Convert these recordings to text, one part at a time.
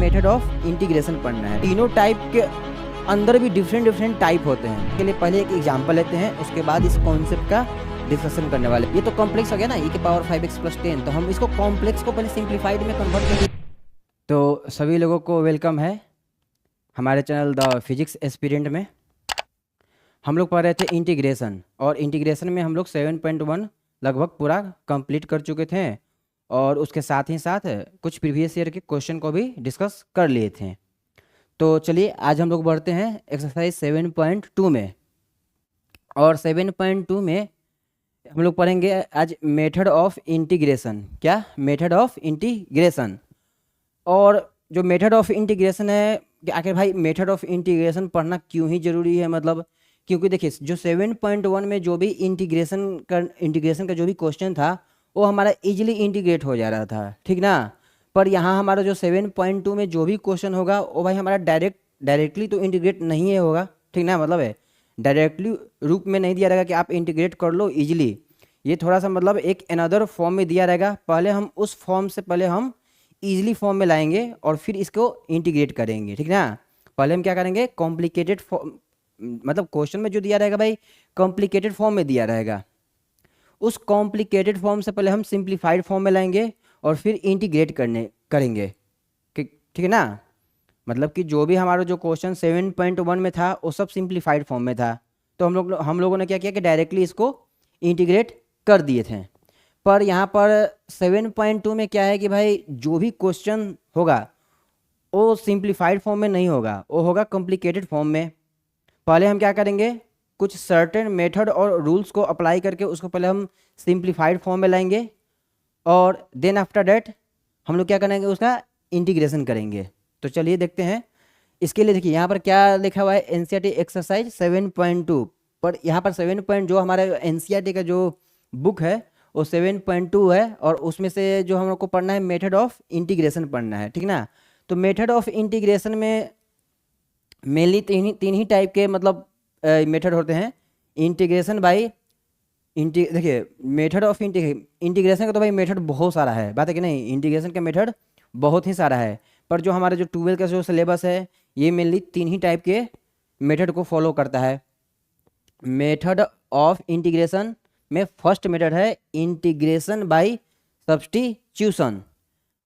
Method of integration पढ़ना है। तीनों टाइप के अंदर भी डिफरेंट टाइप होते हैं। के लिए पहले एक एग्जांपल लेते हैं, उसके बाद इस कॉन्सेप्ट का डिस्कशन करने वाले। ये तो कॉम्प्लेक्स हो गया ना, e की पावर 5x + 10, तो हम इसको कॉम्प्लेक्स को पहले सिंप्लीफाइड में कन्वर्ट करेंगे। तो सभी लोगों को वेलकम है हमारे चैनल द फिजिक्स एस्पिरेंट में। हम लोग पढ़ रहे थे इंटीग्रेशन, और इंटीग्रेशन में हम लोग 7.1 लगभग पूरा कंप्लीट कर चुके थे, और उसके साथ ही साथ कुछ प्रीवियस ईयर के क्वेश्चन को भी डिस्कस कर लिए थे। तो चलिए आज हम लोग बढ़ते हैं एक्सरसाइज 7.2 में, और 7.2 में हम लोग पढ़ेंगे आज मेथड ऑफ इंटीग्रेशन। क्या? Method of integration. और जो मेथड ऑफ इंटीग्रेशन है कि आखिर भाई मेथड ऑफ इंटीग्रेशन पढ़ना क्यों ही ज़रूरी है, मतलब क्योंकि देखिए जो 7.1 में जो भी इंटीग्रेशन का जो भी क्वेश्चन था वो हमारा इजीली इंटीग्रेट हो जा रहा था, ठीक ना। पर यहाँ हमारा जो 7.2 में जो भी क्वेश्चन होगा वो भाई हमारा डायरेक्टली तो इंटीग्रेट नहीं है होगा, ठीक ना। मतलब है डायरेक्टली रूप में नहीं दिया रहेगा कि आप इंटीग्रेट कर लो इजीली। ये थोड़ा सा मतलब एक अनदर फॉर्म में दिया रहेगा। पहले हम उस फॉर्म से पहले हम ईजिली फॉर्म में लाएंगे और फिर इसको इंटीग्रेट करेंगे, ठीक ना। पहले हम क्या करेंगे, कॉम्प्लिकेटेड फॉर्म, मतलब क्वेश्चन में जो दिया रहेगा भाई कॉम्प्लिकेटेड फॉर्म में दिया रहेगा, उस कॉम्प्लिकेटेड फॉर्म से पहले हम सिंप्लीफाइड फॉर्म में लाएंगे और फिर इंटीग्रेट करेंगे, ठीक है ना। मतलब कि जो भी हमारा जो क्वेश्चन 7.1 में था वो सब सिंप्लीफाइड फॉर्म में था, तो हम लोगों ने क्या किया कि डायरेक्टली इसको इंटीग्रेट कर दिए थे। पर यहाँ पर 7.2 में क्या है कि भाई जो भी क्वेश्चन होगा वो सिंप्लीफाइड फॉर्म में नहीं होगा, वो होगा कॉम्प्लिकेटेड फॉर्म में। पहले हम क्या करेंगे, कुछ सर्टेन मेथड और रूल्स को अप्लाई करके उसको पहले हम सिंप्लीफाइड फॉर्म में लाएंगे, और देन आफ्टर डेट हम लोग क्या करेंगे, उसका इंटीग्रेशन करेंगे। तो चलिए देखते हैं। इसके लिए देखिए यहाँ पर क्या लिखा हुआ है, एनसीईआरटी एक्सरसाइज 7.2। पर यहाँ पर 7 जो हमारे एनसीईआरटी का जो बुक है वो 7.2 है, और उसमें से जो हम लोग को पढ़ना है मेथड ऑफ इंटीग्रेशन पढ़ना है, ठीक ना। तो मेथड ऑफ इंटीग्रेशन में मेनली तीन ही टाइप के मतलब मेथड होते हैं। इंटीग्रेशन बाई देखिए मेथड ऑफ इंटीग्रेशन का तो भाई मेथड बहुत सारा है, बात है कि नहीं। इंटीग्रेशन का मेथड बहुत ही सारा है, पर जो हमारे जो 12 का जो सिलेबस है ये मेनली तीन ही टाइप के मेथड को फॉलो करता है। मेथड ऑफ इंटीग्रेशन में फर्स्ट मेथड है इंटीग्रेशन बाय सब्स्टिट्यूशन,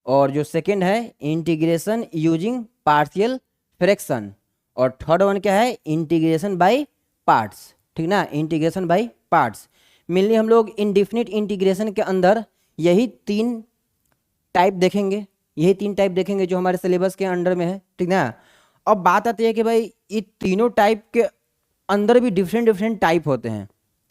और जो सेकंड है इंटीग्रेशन यूजिंग पार्शियल फ्रैक्शन, और थर्ड वन क्या है, इंटीग्रेशन बाय पार्ट्स, ठीक ना। इंटीग्रेशन बाय पार्ट्स मेनली हम लोग इंडेफिनिट इंटीग्रेशन के अंदर यही तीन टाइप देखेंगे जो हमारे सिलेबस के अंडर में है, ठीक ना। अब बात आती है कि भाई ये तीनों टाइप के अंदर भी डिफरेंट टाइप होते हैं।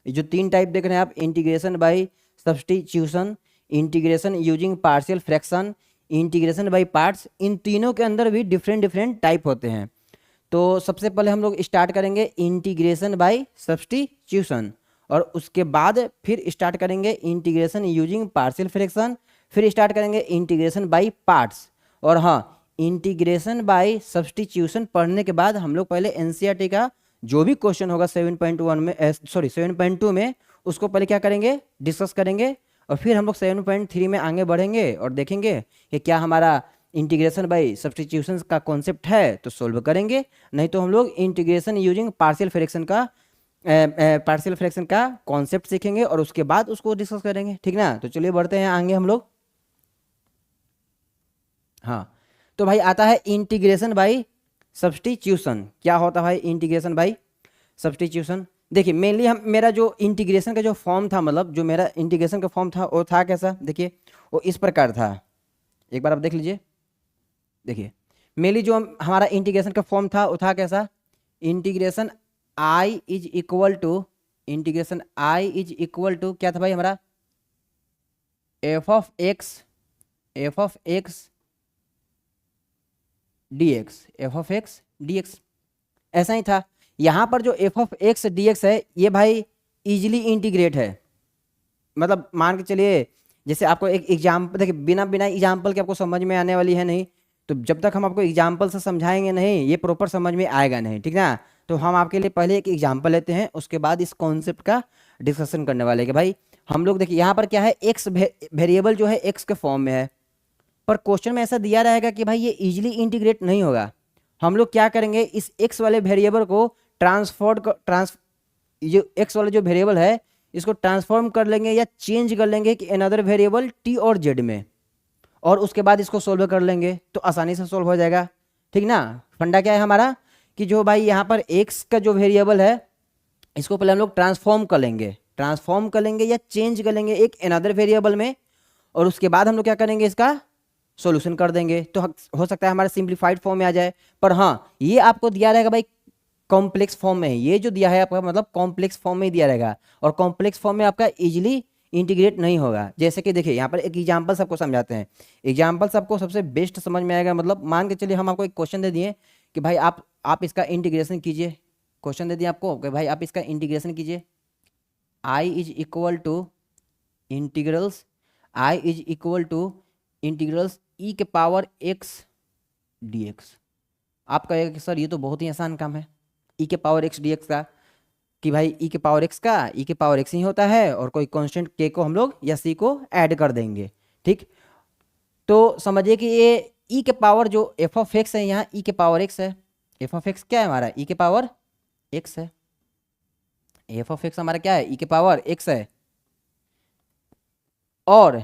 ये जो तीन टाइप देख रहे हैं आप, integration by substitution, integration using partial fraction, integration by parts, इन तीनों के अंदर भी डिफरेंट टाइप होते हैं। तो सबसे पहले हम लोग स्टार्ट करेंगे इंटीग्रेशन बाय सब्स्टिट्यूशन, और उसके बाद फिर स्टार्ट करेंगे इंटीग्रेशन यूजिंग पार्शियल फ्रैक्शन, फिर स्टार्ट करेंगे इंटीग्रेशन बाय पार्ट्स। और हाँ, इंटीग्रेशन बाय सब्स्टिट्यूशन पढ़ने के बाद हम लोग पहले एनसीईआरटी का जो भी क्वेश्चन होगा 7.2 में उसको पहले क्या करेंगे, डिस्कस करेंगे, और फिर हम लोग 7.3 में आगे बढ़ेंगे और देखेंगे कि क्या हमारा इंटीग्रेशन बाय सब्स्टिट्यूशन का कॉन्सेप्ट है तो सोल्व करेंगे, नहीं तो हम लोग इंटीग्रेशन यूजिंग पार्शियल फ्रैक्शन का कॉन्सेप्ट सीखेंगे और उसके बाद उसको डिस्कस करेंगे, ठीक ना। तो चलिए बढ़ते हैं आगे हम लोग। हाँ, तो भाई आता है इंटीग्रेशन बाय सब्स्टिट्यूशन। क्या होता है भाई इंटीग्रेशन बाय सब्स्टिट्यूशन? देखिए मेनली मेरा जो इंटीग्रेशन का जो फॉर्म था, मतलब जो मेरा इंटीग्रेशन का फॉर्म था वो था कैसा, देखिए वो इस प्रकार था। एक बार आप देख लीजिए, देखिए मेनली जो हमारा इंटीग्रेशन का फॉर्म था वो था कैसा, integration I is equal to क्या था भाई हमारा, एफ ऑफ एक्स dx, ऐसा ही था। यहाँ पर जो एफ ऑफ एक्स dx है ये भाई इजीली इंटीग्रेट है। मतलब मान के चलिए, जैसे आपको एक एग्जाम्पल देखिए, बिना एग्जाम्पल के आपको समझ में आने वाली है नहीं, तो जब तक हम आपको एग्जाम्पल से समझाएंगे नहीं ये प्रॉपर समझ में आएगा नहीं, ठीक ना। तो हम आपके लिए पहले एक एग्जाम्पल लेते हैं, उसके बाद इस कॉन्सेप्ट का डिस्कशन करने वाले कि भाई हम लोग देखिए यहाँ पर क्या है, एक्स वेरिएबल जो है एक्स के फॉर्म में है, पर क्वेश्चन में ऐसा दिया रहेगा कि भाई ये इजीली इंटीग्रेट नहीं होगा। हम लोग क्या करेंगे, इस एक्स वाले वेरिएबल को ये एक्स वाला जो वेरिएबल है इसको ट्रांसफॉर्म कर लेंगे या चेंज कर लेंगे कि अनदर वेरिएबल टी और जेड में, और उसके बाद इसको सोल्व कर लेंगे तो आसानी से सोल्व हो जाएगा। ठीक ना। फंडा क्या है हमारा कि जो भाई यहाँ पर एक्स का जो वेरिएबल है इसको पहले हम लोग ट्रांसफॉर्म कर लेंगे या चेंज कर लेंगे एक अनदर वेरिएबल में, और उसके बाद हम लोग क्या करेंगे, इसका सॉल्यूशन कर देंगे। तो हो सकता है हमारा सिंप्लीफाइड फॉर्म में आ जाए। पर हाँ, ये आपको दिया रहेगा भाई कॉम्प्लेक्स फॉर्म में, ये जो दिया है आपका मतलब कॉम्प्लेक्स फॉर्म में ही दिया रहेगा, और कॉम्प्लेक्स फॉर्म में आपका इजीली इंटीग्रेट नहीं होगा। जैसे कि देखिए यहाँ पर एक एग्जांपल सबको समझाते हैं, एग्जांपल सबको सबसे बेस्ट समझ में आएगा। मतलब मान के चलिए हम आपको एक क्वेश्चन दे दिए कि भाई आप इसका इंटीग्रेशन कीजिए। क्वेश्चन दे दिए आपको कि भाई आप इसका इंटीग्रेशन कीजिए। आई इज इक्वल टू इंटीग्रल्स ई के पावर एक्स डी एक्स। आप कहेगा कि सर ये तो बहुत ही आसान काम है ई के पावर एक्स डी एक्स का, कि भाई ई के पावर एक्स ही होता है और कोई कांस्टेंट के को हम लोग या सी को ऐड कर देंगे। ठीक, तो समझिए कि ये ई के पावर जो एफ ऑफ एक्स है, यहाँ ई के पावर एक्स है। एफ ऑफ एक्स क्या है हमारा, ई के पावर एक्स है। एफ ऑफ एक्स हमारा क्या है, ई के पावर एक्स है। और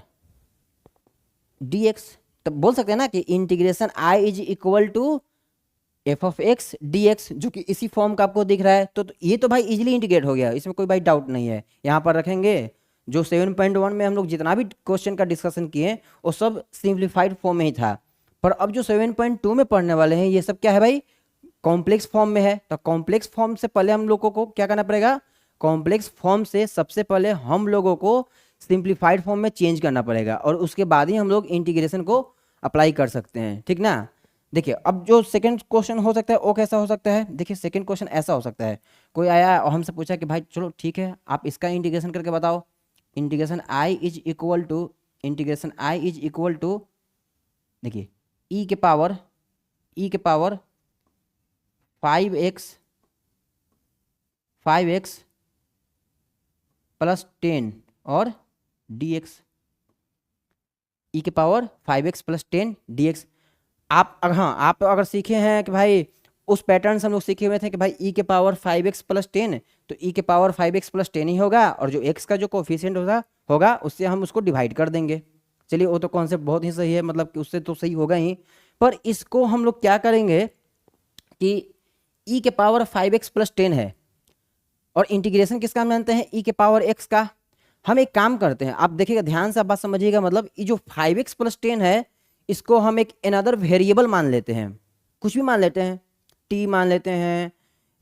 डी एक्स, तो बोल सकते हैं ना कि integration I is equal to F of X D X, जो कि इसी फॉर्म का आपको दिख रहा है। तो ये तो भाई इजीली इंटीग्रेट हो गया, इसमें कोई भाई डाउट नहीं है। यहाँ पर रखेंगे जो 7.1 में हम लोग जितना भी क्वेश्चन का डिस्कशन किए वो सब सिंप्लीफाइड फॉर्म में ही था। पर अब जो 7.2 में पढ़ने वाले हैं ये सब क्या है भाई, कॉम्प्लेक्स फॉर्म में है। तो कॉम्प्लेक्स फॉर्म से पहले हम लोगों को क्या करना पड़ेगा, कॉम्प्लेक्स फॉर्म से सबसे पहले हम लोगों को सिंप्लीफाइड फॉर्म में चेंज करना पड़ेगा, और उसके बाद ही हम लोग इंटीग्रेशन को अप्लाई कर सकते हैं। ठीक ना। देखिए अब जो सेकंड क्वेश्चन हो सकता है वो कैसा हो सकता है, देखिए सेकंड क्वेश्चन ऐसा हो सकता है, कोई आया और हमसे पूछा कि भाई चलो ठीक है आप इसका इंटीग्रेशन करके बताओ। Integration I is equal to देखिए ई के पावर 5x प्लस 10 और dx, ई के पावर 5x प्लस 10 dx। आप अगर सीखे हैं कि भाई उस पैटर्न से हम लोग सीखे हुए थे कि भाई ई के पावर 5x प्लस 10, तो ई के पावर 5x प्लस 10 ही होगा, और जो x का जो कोफिशिएंट होगा उससे हम उसको डिवाइड कर देंगे। चलिए वो तो कॉन्सेप्ट बहुत ही सही है, मतलब कि उससे तो सही होगा ही। पर इसको हम लोग क्या करेंगे कि ई के पावर 5x प्लस 10 है और इंटीग्रेशन किसका मानते हैं, ई के पावर x का। हम एक काम करते हैं, आप देखिएगा ध्यान से, आप बात समझिएगा। मतलब ये जो 5x प्लस 10 है इसको हम एक अनदर वेरिएबल मान लेते हैं, कुछ भी मान लेते हैं, t मान लेते हैं,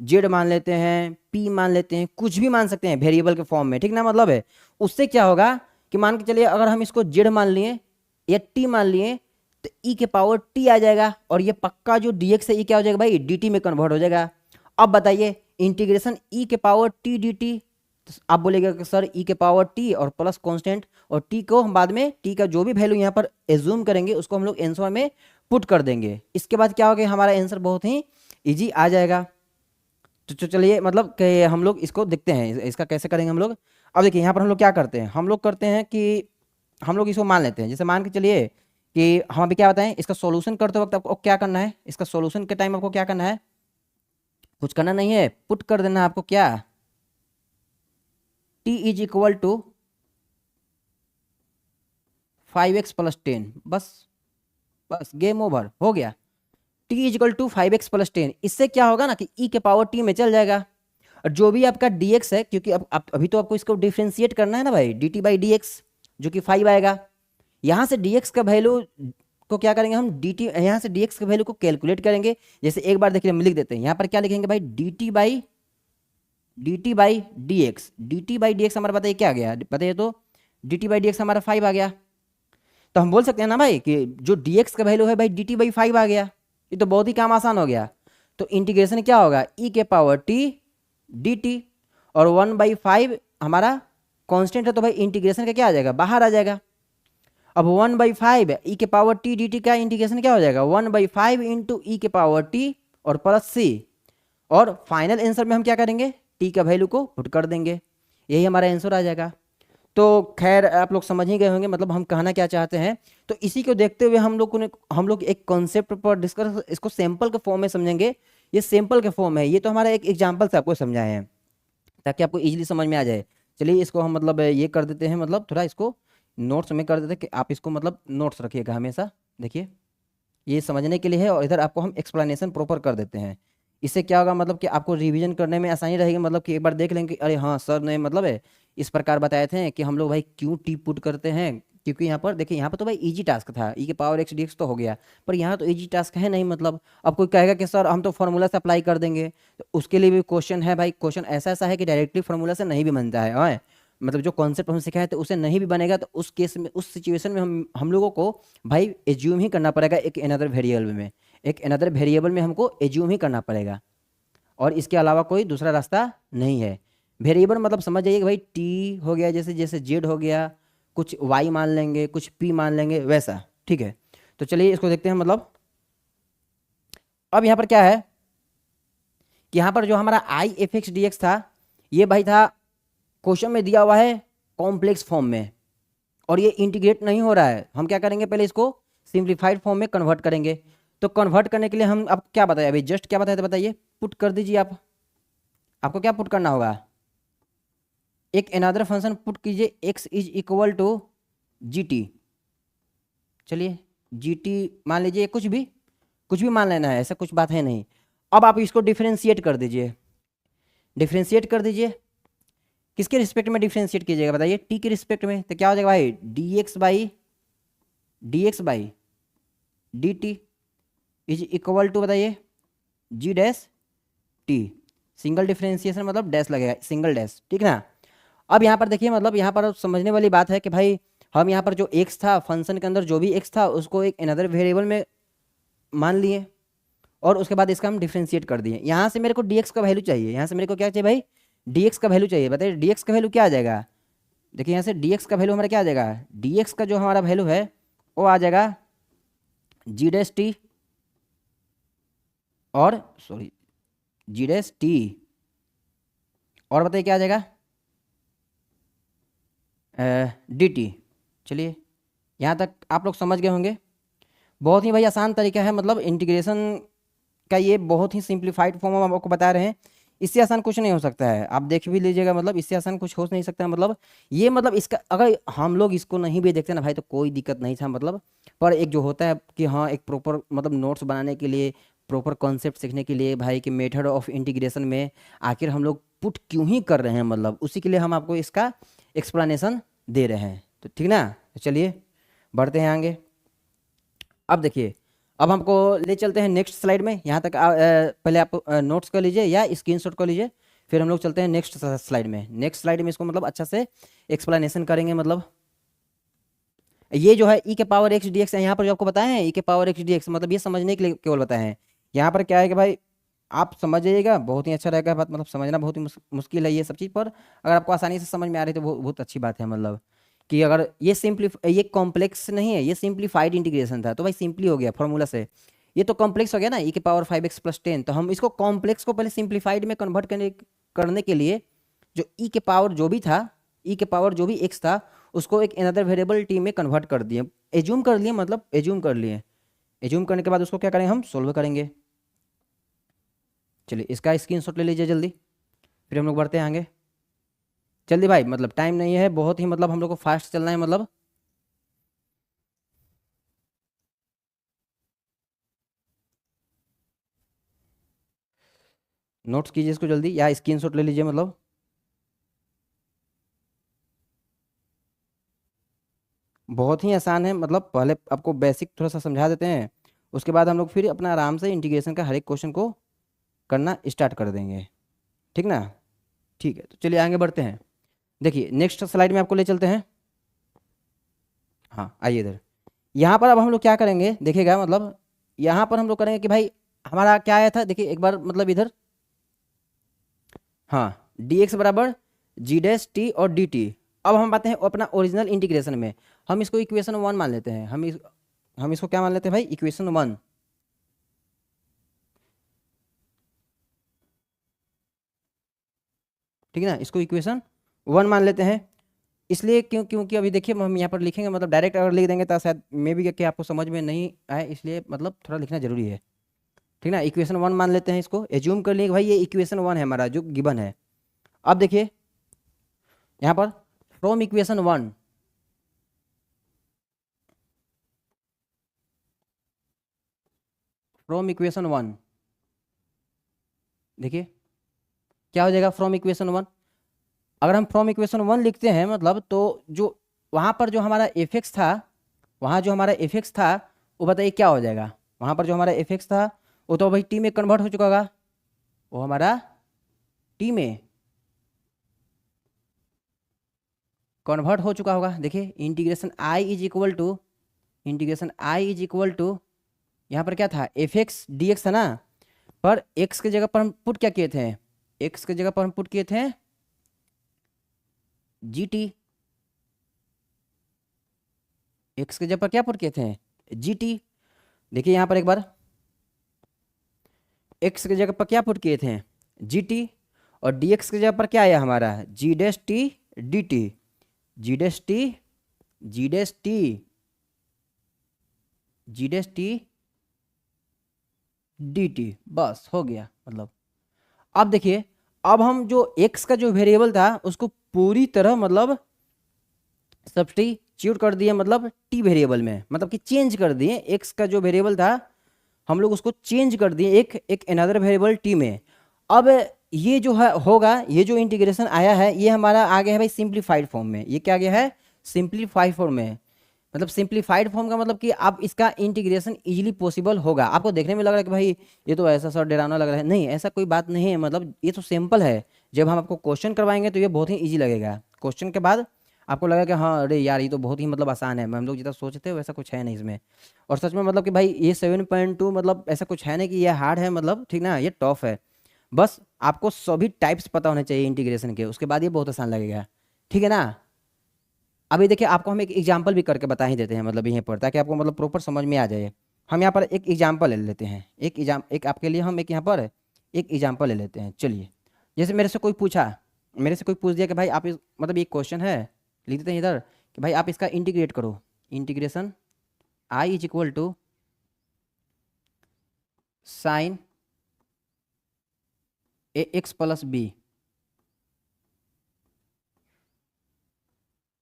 z मान लेते हैं, p मान लेते हैं, कुछ भी मान सकते हैं वेरिएबल के फॉर्म में। ठीक ना। मतलब है उससे क्या होगा कि मान के चलिए अगर हम इसको z मान लिए या t मान लिए तो e के पावर t आ जाएगा, और ये पक्का जो dx है ये क्या हो जाएगा भाई, dt में कन्वर्ट हो जाएगा। अब बताइए इंटीग्रेशन e के पावर t dt, तो आप बोलेगा कि सर ई के पावर टी और प्लस कांस्टेंट, और टी को हम बाद में टी का जो भी वैल्यू यहाँ पर एज्यूम करेंगे उसको हम लोग आंसर में पुट कर देंगे। इसके बाद क्या होगा, हमारा आंसर बहुत ही इजी आ जाएगा। तो चलिए मतलब कि हम लोग इसको देखते हैं इसका कैसे करेंगे हम लोग। अब देखिए यहाँ पर हम लोग क्या करते हैं, हम लोग करते हैं कि हम लोग इसको मान लेते हैं। जैसे मान के चलिए कि हम अभी क्या बताएं, इसका सोल्यूशन करते वक्त आपको क्या करना है, इसका सोल्यूशन के टाइम आपको क्या करना है, कुछ करना नहीं है, पुट कर देना है आपको क्या, t is equal to 5x plus 10, बस गेम ओवर हो गया। t is equal to 5x plus 10, इससे क्या होगा ना कि e के पावर t में चल जाएगा, और जो भी आपका dx है, क्योंकि अब अभी तो आपको इसको डिफ्रेंशिएट करना है ना भाई, dt बाई dx जो कि 5 आएगा। यहाँ से dx का वैल्यू को क्या करेंगे हम, dt यहाँ से dx के वैल्यू को कैलकुलेट करेंगे। जैसे एक बार देखिए हम लिख देते हैं, यहाँ पर क्या लिखेंगे भाई, dt बाई dx हमारा बताइए क्या आ गया, बताइए तो dt बाई dx हमारा 5 आ गया। तो हम बोल सकते हैं ना भाई कि जो dx का वैल्यू है भाई dt बाई 5 आ गया। ये तो बहुत ही काम आसान हो गया। तो इंटीग्रेशन क्या होगा, e के पावर t dt, और 1/5 हमारा कांस्टेंट है, तो भाई इंटीग्रेशन का क्या आ जाएगा, बाहर आ जाएगा। अब 1/5 e के पावर t dt का इंटीग्रेशन क्या हो जाएगा, 1/5 इंटू ई के पावर t और प्लस c, और फाइनल आंसर में हम क्या करेंगे, टी का वैल्यू को पुट कर देंगे, यही हमारा आंसर आ जाएगा। तो खैर आप लोग समझ ही गए होंगे मतलब हम कहना क्या चाहते हैं। तो इसी को देखते हुए हम लोग एक कॉन्सेप्ट पर डिस्कस, इसको सैंपल के फॉर्म में समझेंगे। ये सैंपल के फॉर्म है, ये तो हमारा एक एग्जाम्पल से आपको समझाए हैं ताकि आपको इजीली समझ में आ जाए। चलिए इसको हम मतलब ये कर देते हैं, मतलब थोड़ा इसको नोट्स में कर देते हैं कि आप इसको मतलब नोट्स रखिएगा हमेशा। देखिए ये समझने के लिए है और इधर आपको हम एक्सप्लेनेशन प्रॉपर कर देते हैं। इससे क्या होगा मतलब कि आपको रिवीजन करने में आसानी रहेगी, मतलब कि एक बार देख लेंगे कि अरे हाँ सर ने मतलब है इस प्रकार बताए थे कि हम लोग भाई क्यों टी पुट करते हैं। क्योंकि यहाँ पर देखिए, यहाँ पर तो भाई इजी टास्क था, ई के पावर एक्स डी एक्स तो हो गया, पर यहाँ तो इजी टास्क है नहीं। मतलब अब कोई कहेगा कि सर हम तो फार्मूला से अप्लाई कर देंगे, तो उसके लिए भी क्वेश्चन है भाई। क्वेश्चन ऐसा ऐसा है कि डायरेक्टली फार्मूला से नहीं भी बनता है, हाँ। मतलब जो कॉन्सेप्ट हम सिखाए थे उसे नहीं भी बनेगा, तो उस केस में, उस सिचुएशन में हम लोगों को भाई एज्यूम ही करना पड़ेगा एक अनदर वेरिएबल में, एक अनदर वेरिएबल में हमको एज्यूम ही करना पड़ेगा, और इसके अलावा कोई दूसरा रास्ता नहीं है। वेरिएबल मतलब समझ जाइए कि भाई टी हो गया, जैसे जैसे जेड हो गया, कुछ वाई मान लेंगे, कुछ पी मान लेंगे, वैसा। ठीक है, तो चलिए इसको देखते हैं। मतलब अब यहाँ पर क्या है कि यहाँ पर जो हमारा I F x D x था, ये भाई था क्वेश्चन में दिया हुआ है कॉम्प्लेक्स फॉर्म में, और ये इंटीग्रेट नहीं हो रहा है। हम क्या करेंगे, पहले इसको सिंप्लीफाइड फॉर्म में कन्वर्ट करेंगे। तो कन्वर्ट करने के लिए हम अब क्या बताया, अभी जस्ट क्या बताया था, बताइए, पुट कर दीजिए आप। आपको क्या पुट करना होगा, एक अनदर फंक्शन पुट कीजिए, x is equal to G T. चलिए जी टी मान लीजिए, कुछ भी मान लेना है, ऐसा कुछ बात है नहीं। अब आप इसको डिफ्रेंशिएट कर दीजिए, डिफ्रेंशिएट कर दीजिए। किसके रिस्पेक्ट में डिफ्रेंशिएट कीजिएगा बताइए, टी के रिस्पेक्ट में। तो क्या हो जाएगा भाई, D x by D T is equal to, बताइए, G dash T. Single differentiation मतलब डैश लगेगा, सिंगल डैश, ठीक ना। अब यहाँ पर देखिए, मतलब यहाँ पर समझने वाली बात है कि भाई हम यहाँ पर जो एक्स था फंक्शन के अंदर, जो भी एक्स था उसको एक अनदर वेरिएबल में मान लिए, और उसके बाद इसका हम डिफ्रेंशिएट कर दिए। यहाँ से मेरे को dx का वैल्यू चाहिए, यहाँ से मेरे को क्या चाहिए भाई, dx का वैल्यू चाहिए। बताइए dx का वैल्यू क्या आ जाएगा। देखिए यहाँ से dx का वैल्यू हमारा क्या आ जाएगा, dx का जो हमारा वैल्यू है वो आ जाएगा जी डैश टी, और सॉरी जी डैश टी, और बताइए क्या आ जाएगा, डी टी। चलिए यहाँ तक आप लोग समझ गए होंगे। बहुत ही भाई आसान तरीका है, मतलब इंटीग्रेशन का ये बहुत ही सिंप्लीफाइड फॉर्म हम आपको बता रहे हैं। इससे आसान कुछ नहीं हो सकता है, आप देख भी लीजिएगा, मतलब इससे आसान कुछ हो नहीं सकता है। मतलब ये मतलब इसका अगर हम लोग इसको नहीं भी देखते ना भाई तो कोई दिक्कत नहीं था। मतलब पर एक जो होता है कि हाँ, एक प्रॉपर मतलब नोट्स बनाने के लिए, प्रॉपर कॉन्सेप्ट सीखने के लिए भाई कि मेथड ऑफ इंटीग्रेशन में आखिर हम लोग पुट क्यों ही कर रहे हैं, मतलब उसी के लिए हम आपको इसका एक्सप्लेनेशन दे रहे हैं। तो ठीक ना, तो चलिए बढ़ते हैं आगे। अब देखिए, अब हमको ले चलते हैं नेक्स्ट स्लाइड में। यहाँ तक पहले आप नोट्स कर लीजिए या स्क्रीनशॉट कर लीजिए, फिर हम लोग चलते हैं नेक्स्ट स्लाइड में। नेक्स्ट स्लाइड में इसको मतलब अच्छा से एक्सप्लेनेशन करेंगे। मतलब ये जो है ई के पावर एक्स डी एक्स है, यहाँ पर जो आपको बताए हैं ई के पावर एक्स डी एक्स, मतलब ये समझने के लिए केवल बताए हैं। यहाँ पर क्या है कि भाई आप समझ जाइएगा, बहुत ही अच्छा रहेगा बात। मतलब समझना बहुत ही मुश्किल है ये सब चीज़, पर अगर आपको आसानी से समझ में आ रही है तो बहुत अच्छी बात है। मतलब कि अगर ये कॉम्प्लेक्स नहीं है, ये सिंप्लीफाइड इंटीग्रेशन था, तो भाई सिंपली हो गया फॉर्मूला से। ये तो कॉम्प्लेक्स हो गया ना, ई के पावर 5x + 10, तो हम इसको कॉम्प्लेक्स को पहले सिंप्लीफाइड में कन्वर्ट करने के लिए जो ई के पावर जो भी था, ई के पावर जो भी एक्स था, उसको एक अनदर वेरिएबल टी में कन्वर्ट कर दिए, एज्यूम कर लिए, मतलब एज्यूम कर लिए। एज्यूम करने के बाद उसको क्या करेंगे, हम सोल्व करेंगे। चलिए इसका स्क्रीनशॉट ले लीजिए जल्दी, फिर हम लोग बढ़ते हैं आगे। जल्दी भाई, मतलब टाइम नहीं है बहुत ही, मतलब हम लोग को फास्ट चलना है। मतलब नोट्स कीजिए इसको जल्दी या स्क्रीनशॉट ले लीजिए। मतलब बहुत ही आसान है, मतलब पहले आपको बेसिक थोड़ा सा समझा देते हैं, उसके बाद हम लोग फिर अपना आराम से इंटीग्रेशन का हर एक क्वेश्चन को करना स्टार्ट कर देंगे, ठीक ना। ठीक है, तो चलिए आगे बढ़ते हैं। देखिए नेक्स्ट स्लाइड में आपको ले चलते हैं। हाँ आइए इधर। यहाँ पर अब हम लोग क्या करेंगे देखिएगा, मतलब यहाँ पर हम लोग करेंगे कि भाई हमारा क्या आया था, देखिए एक बार, मतलब इधर, हाँ, डी एक्स बराबर जी डैश टी और डी टी। अब हम आते हैं अपना ओरिजिनल इंटीग्रेशन में, हम इसको इक्वेशन 1 मान लेते हैं। हम इसको क्या मान लेते हैं भाई, इक्वेशन 1। ठीक है ना, इसको इक्वेशन 1 मान लेते हैं। इसलिए क्योंकि अभी देखिए हम यहाँ पर लिखेंगे, मतलब डायरेक्ट अगर लिख देंगे तो शायद मे भी कि आपको समझ में नहीं आए, इसलिए मतलब थोड़ा लिखना जरूरी है। ठीक ना, इक्वेशन 1 मान लेते हैं, इसको एज्यूम कर लिए कि भाई ये इक्वेशन 1 है हमारा जो गिवन है। अब देखिए यहाँ पर फ्रॉम इक्वेशन 1, फ्रॉम इक्वेशन 1 देखिए क्या हो जाएगा फ्रॉम इक्वेशन 1। अगर हम फ्रॉम इक्वेशन 1 लिखते हैं मतलब, तो जो वहाँ पर जो हमारा एफ एक्स था, वहाँ जो हमारा एफ एक्स था वो बताइए क्या हो जाएगा। वहाँ पर जो हमारा एफ एक्स था वो तो भाई टी में कन्वर्ट हो चुका होगा, वो हमारा टी में कन्वर्ट हो चुका होगा। देखिए integration I is equal to, integration I is equal to, यहाँ पर क्या था एफ एक्स डी एक्स था ना, पर एक्स की जगह पर हम पुट क्या किए थे, एक्स की जगह पर हम पुट किए थे जी टी, एक्स की जगह पर क्या पुट किए थे जी टी। देखिए यहाँ पर एक बार एक्स की जगह पर क्या पुट किए थे जी टी, और डी एक्स की जगह पर क्या आया हमारा जी डैश टी डी टी, जी डैश टी, जी डैश टी, जी डैश टी डी टी, बस हो गया मतलब। अब देखिए अब हम जो x का जो वेरिएबल था उसको पूरी तरह मतलब सब्स्टिट्यूट कर दिए, मतलब t वेरिएबल में, मतलब कि चेंज कर दिए। x का जो वेरिएबल था हम लोग उसको चेंज कर दिए एक अनदर वेरिएबल t में। अब ये जो है होगा, ये जो इंटीग्रेशन आया है ये हमारा आ गया है भाई सिंप्लीफाइड फॉर्म में। ये क्या गया है सिंप्लीफाइड फॉर्म में, मतलब सिंप्लीफाइड फॉर्म का मतलब कि अब इसका इंटीग्रेशन इजीली पॉसिबल होगा। आपको देखने में लग रहा है कि भाई ये तो ऐसा सर डरावना लग रहा है, नहीं ऐसा कोई बात नहीं है, मतलब ये तो सिंपल है। जब हम आपको क्वेश्चन करवाएंगे तो ये बहुत ही ईजी लगेगा, क्वेश्चन के बाद आपको लगा कि हाँ अरे यार ये तो बहुत ही मतलब आसान है, हम लोग जितना सोचते हैं वैसा कुछ है नहीं इसमें। और सच में मतलब कि भाई ये 7.2 मतलब ऐसा कुछ है नहीं कि ये हार्ड है, मतलब ठीक ना, ये टफ है। बस आपको सभी टाइप्स पता होने चाहिए इंटीग्रेशन के, उसके बाद ये बहुत आसान लगेगा। ठीक है ना। अभी देखिए आपको हम एक एग्जाम्पल भी करके बता ही देते हैं, मतलब यहीं पर, ताकि आपको मतलब प्रॉपर समझ में आ जाए। हम यहाँ पर एक एग्जाम्पल ले लेते हैं, एक आपके लिए हम एक यहाँ पर एक एग्जाम्पल ले लेते हैं। चलिए जैसे मेरे से कोई पूछा, मेरे से कोई पूछ दिया कि भाई आप इस मतलब ये क्वेश्चन है, लिख देते हैं इधर कि भाई आप इसका इंटीग्रेट करो। Integration I is equal to sine A x plus B,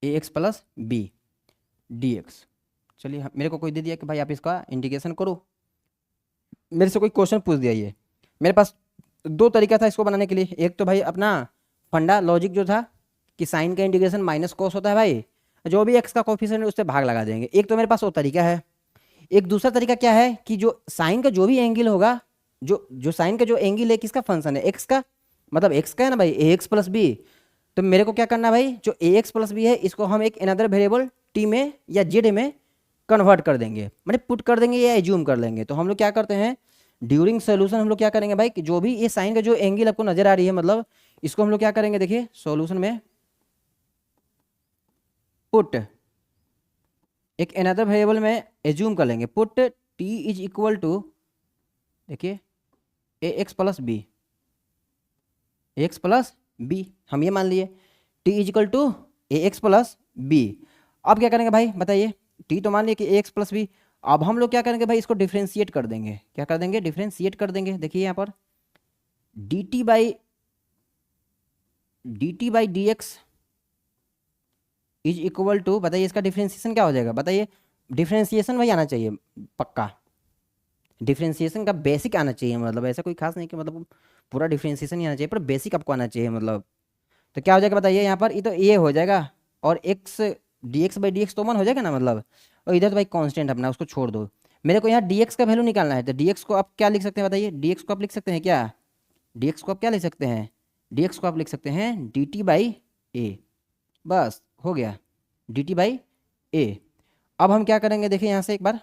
A x plus B D X. चलिए मेरे को कोई दे दिया कि भाई आप इसका इंटीग्रेशन करो, मेरे से कोई क्वेश्चन पूछ दिया। ये मेरे पास दो तरीका था इसको बनाने के लिए। एक तो भाई अपना फंडा लॉजिक जो था कि साइन का इंटीग्रेशन माइनस कॉस होता है भाई, जो भी एक्स का कोफिशिएंट है उससे भाग लगा देंगे। एक तो मेरे पास वो तरीका है। एक दूसरा तरीका क्या है कि जो साइन का जो भी एंगल होगा, जो जो साइन का जो एंगल है किसका फंक्शन है एक्स का, मतलब एक्स का है ना भाई ए एक्स प्लस बी। तो मेरे को क्या करना है भाई, जो ए एक्स प्लस बी है इसको हम एक अनदर वेरिएबल टी में या जेड में कन्वर्ट कर देंगे, मतलब पुट कर देंगे या एज्यूम कर लेंगे। तो हम लोग क्या करते हैं ड्यूरिंग सोल्यूशन, हम लोग क्या करेंगे भाई कि जो भी ये साइन का जो एंगल आपको नजर आ रही है, मतलब इसको हम लोग क्या करेंगे देखिए सॉल्यूशन में पुट एक अनदर वेरिएबल में एज्यूम कर लेंगे। Put T is equal to देखिए a x plus b, x plus b हम ये मान लिए, t is equal to A x plus b. अब क्या करेंगे भाई बताइए, टी तो मान लिया कि ए एक्स प्लस बी। अब हम लोग क्या करेंगे भाई इसको डिफ्रेंशिएट कर देंगे। क्या कर देंगे डिफ्रेंशिएट कर देंगे। देखिए यहाँ पर D T by D X is equal to, बताइए इसका डिफ्रेंशिएशन क्या हो जाएगा, बताइए। डिफ्रेंशिएशन भाई आना चाहिए पक्का, डिफ्रेंशिएशन का बेसिक आना चाहिए, मतलब ऐसा कोई खास नहीं कि मतलब पूरा डिफ्रेंशिएशन ही आना चाहिए, पर बेसिक आपको आना चाहिए मतलब। तो क्या हो जाएगा बताइए यहाँ पर, ये तो ए हो जाएगा और x D x by D x तो 1 हो जाएगा ना मतलब। और इधर तो भाई कांस्टेंट अपना उसको छोड़ दो, मेरे को यहाँ डी एक्स का वैल्यू निकालना है। तो डी एक्स को आप क्या लिख सकते हैं बताइए, डी एक्स को आप लिख सकते हैं क्या, डी एक्स को आप क्या लिख सकते हैं, डी एक्स को आप लिख सकते हैं डी टी बाई ए, बस हो गया डी टी बाई ए। अब हम क्या करेंगे देखिए यहाँ से एक बार,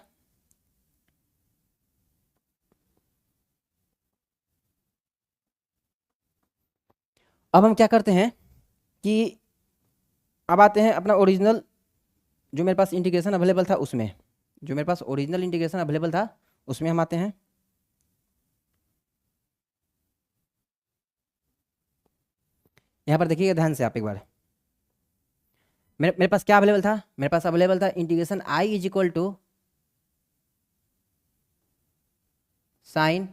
अब हम क्या करते हैं कि अब आते हैं अपना ओरिजिनल जो मेरे पास इंटीग्रेशन अवेलेबल था उसमें, जो मेरे पास ओरिजिनल इंटीग्रेशन अवेलेबल था उसमें हम आते हैं। यहाँ पर देखिएगा ध्यान से आप एक बार, मेरे पास क्या अवेलेबल था, मेरे पास अवेलेबल था integration I is equal to sine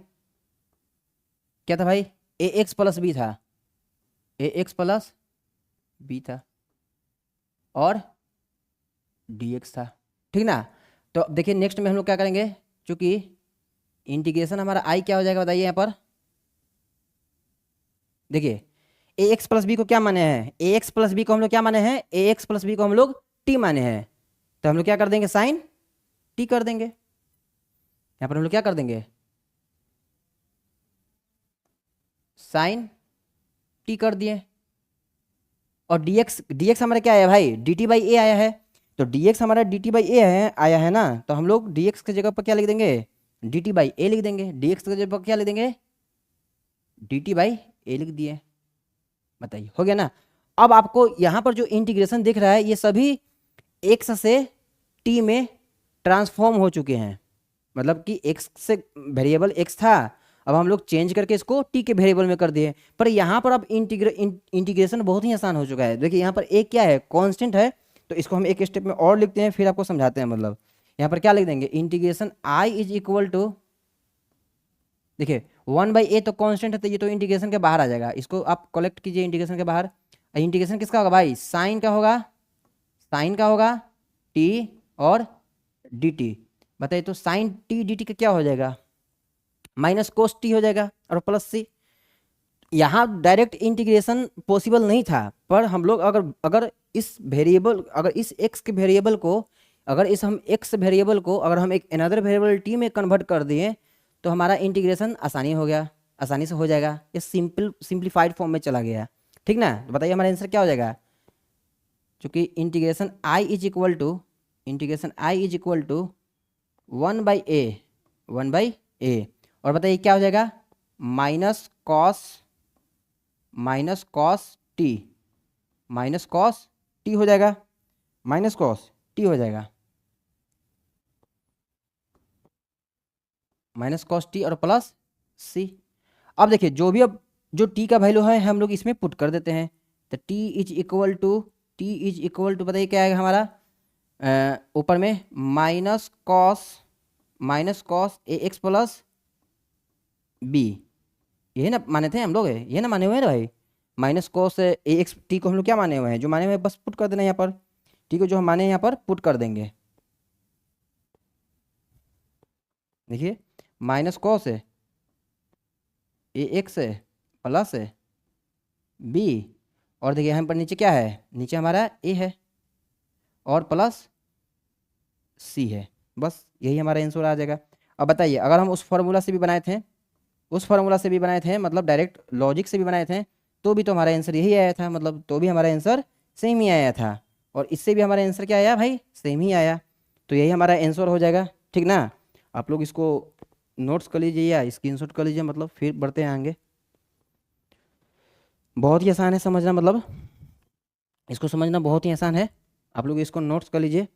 क्या था भाई, ए एक्स प्लस बी था, ए एक्स प्लस बी था और डी एक्स था, ठीक ना। तो अब देखिए नेक्स्ट में हम लोग क्या करेंगे, चूंकि इंटीग्रेशन हमारा आई क्या हो जाएगा बताइए यहाँ पर, देखिए ए एक्स प्लस बी को क्या माने हैं, ए एक्स प्लस बी को हम लोग क्या माने हैं, ए एक्स प्लस बी को हम लोग टी माने हैं, तो हम लोग क्या कर देंगे साइन टी कर देंगे, यहाँ पर हम लोग क्या कर देंगे साइन टी कर दिए, और dx हमारा क्या आया भाई, dt बाई ए आया है, तो dx हमारा dt बाई ए है आया है ना, तो हम लोग dx की जगह पर क्या लिख देंगे dt बाई ए लिख देंगे, dx की जगह पर क्या लिख देंगे dt बाई ए लिख दिए, बताइए हो गया ना। अब आपको यहाँ पर जो इंटीग्रेशन दिख रहा है ये सभी x से t में ट्रांसफॉर्म हो चुके हैं, मतलब कि x से वेरिएबल x था, अब हम लोग चेंज करके इसको t के वेरिएबल में कर दिए, पर यहाँ पर अब इंटीग्रेशन बहुत ही आसान हो चुका है। देखिए यहाँ पर a क्या है, कांस्टेंट है, तो इसको हम एक स्टेप में और लिखते हैं फिर आपको समझाते हैं। मतलब यहाँ पर क्या लिख देंगे, integration i is equal to, देखिए 1/a तो कांस्टेंट है, तो ये तो इंटीग्रेशन के बाहर आ जाएगा, इसको आप कलेक्ट कीजिए इंटीग्रेशन के बाहर। इंटीग्रेशन किसका होगा भाई, साइन का होगा, साइन का होगा t और dt, बताइए तो साइन t dt का क्या हो जाएगा, माइनस कोस टी हो जाएगा और प्लस सी। यहाँ डायरेक्ट इंटीग्रेशन पॉसिबल नहीं था, पर हम लोग अगर अगर इस वेरिएबल, अगर इस x के वेरिएबल को, अगर इस हम x वेरिएबल को अगर हम एक अनदर वेरिएबल t में कन्वर्ट कर दिए तो हमारा इंटीग्रेशन आसानी हो गया, आसानी से हो जाएगा, ये सिंप्लीफाइड फॉर्म में चला गया, ठीक ना। तो बताइए हमारा आंसर क्या हो जाएगा, चूँकि integration i is equal to, integration i is equal to 1/a, 1/a, और बताइए क्या हो जाएगा minus cos T, minus cos T हो जाएगा, माइनस कॉस टी हो जाएगा, माइनस कॉस टी और प्लस सी। अब देखिए जो भी, अब जो टी का वैल्यू है हम लोग इसमें पुट कर देते हैं, तो T is equal to, T is equal to बताइए क्या आएगा हमारा, ऊपर में माइनस कॉस ए एक्स प्लस बी, यही ना माने थे हम लोग, ये ना माने हुए हैं ना भाई, माइनस कॉस ए एक्स टी को हम लोग क्या माने हुए हैं, जो माने हुए हैं बस पुट कर देना यहाँ पर, टी को जो हम माने यहाँ पर पुट कर देंगे। देखिए माइनस कॉस है ए एक्स है प्लस है बी, और देखिए यहाँ पर नीचे क्या है, नीचे हमारा ए है और प्लस सी है, बस यही हमारा आंसर आ जाएगा। अब बताइए अगर हम उस फार्मूला से भी बनाए थे, उस फार्मूला से भी बनाए थे, मतलब डायरेक्ट लॉजिक से भी बनाए थे, तो भी तो हमारा आंसर यही आया था, मतलब तो भी हमारा आंसर सेम ही आया था, और इससे भी हमारा आंसर क्या आया भाई, सेम ही आया, तो यही हमारा आंसर हो जाएगा, ठीक ना। आप लोग इसको नोट्स कर लीजिए या स्क्रीनशॉट कर लीजिए, मतलब फिर बढ़ते हैं आगे। बहुत ही आसान है समझना, मतलब इसको समझना बहुत ही आसान है, आप लोग इसको नोट्स कर लीजिए,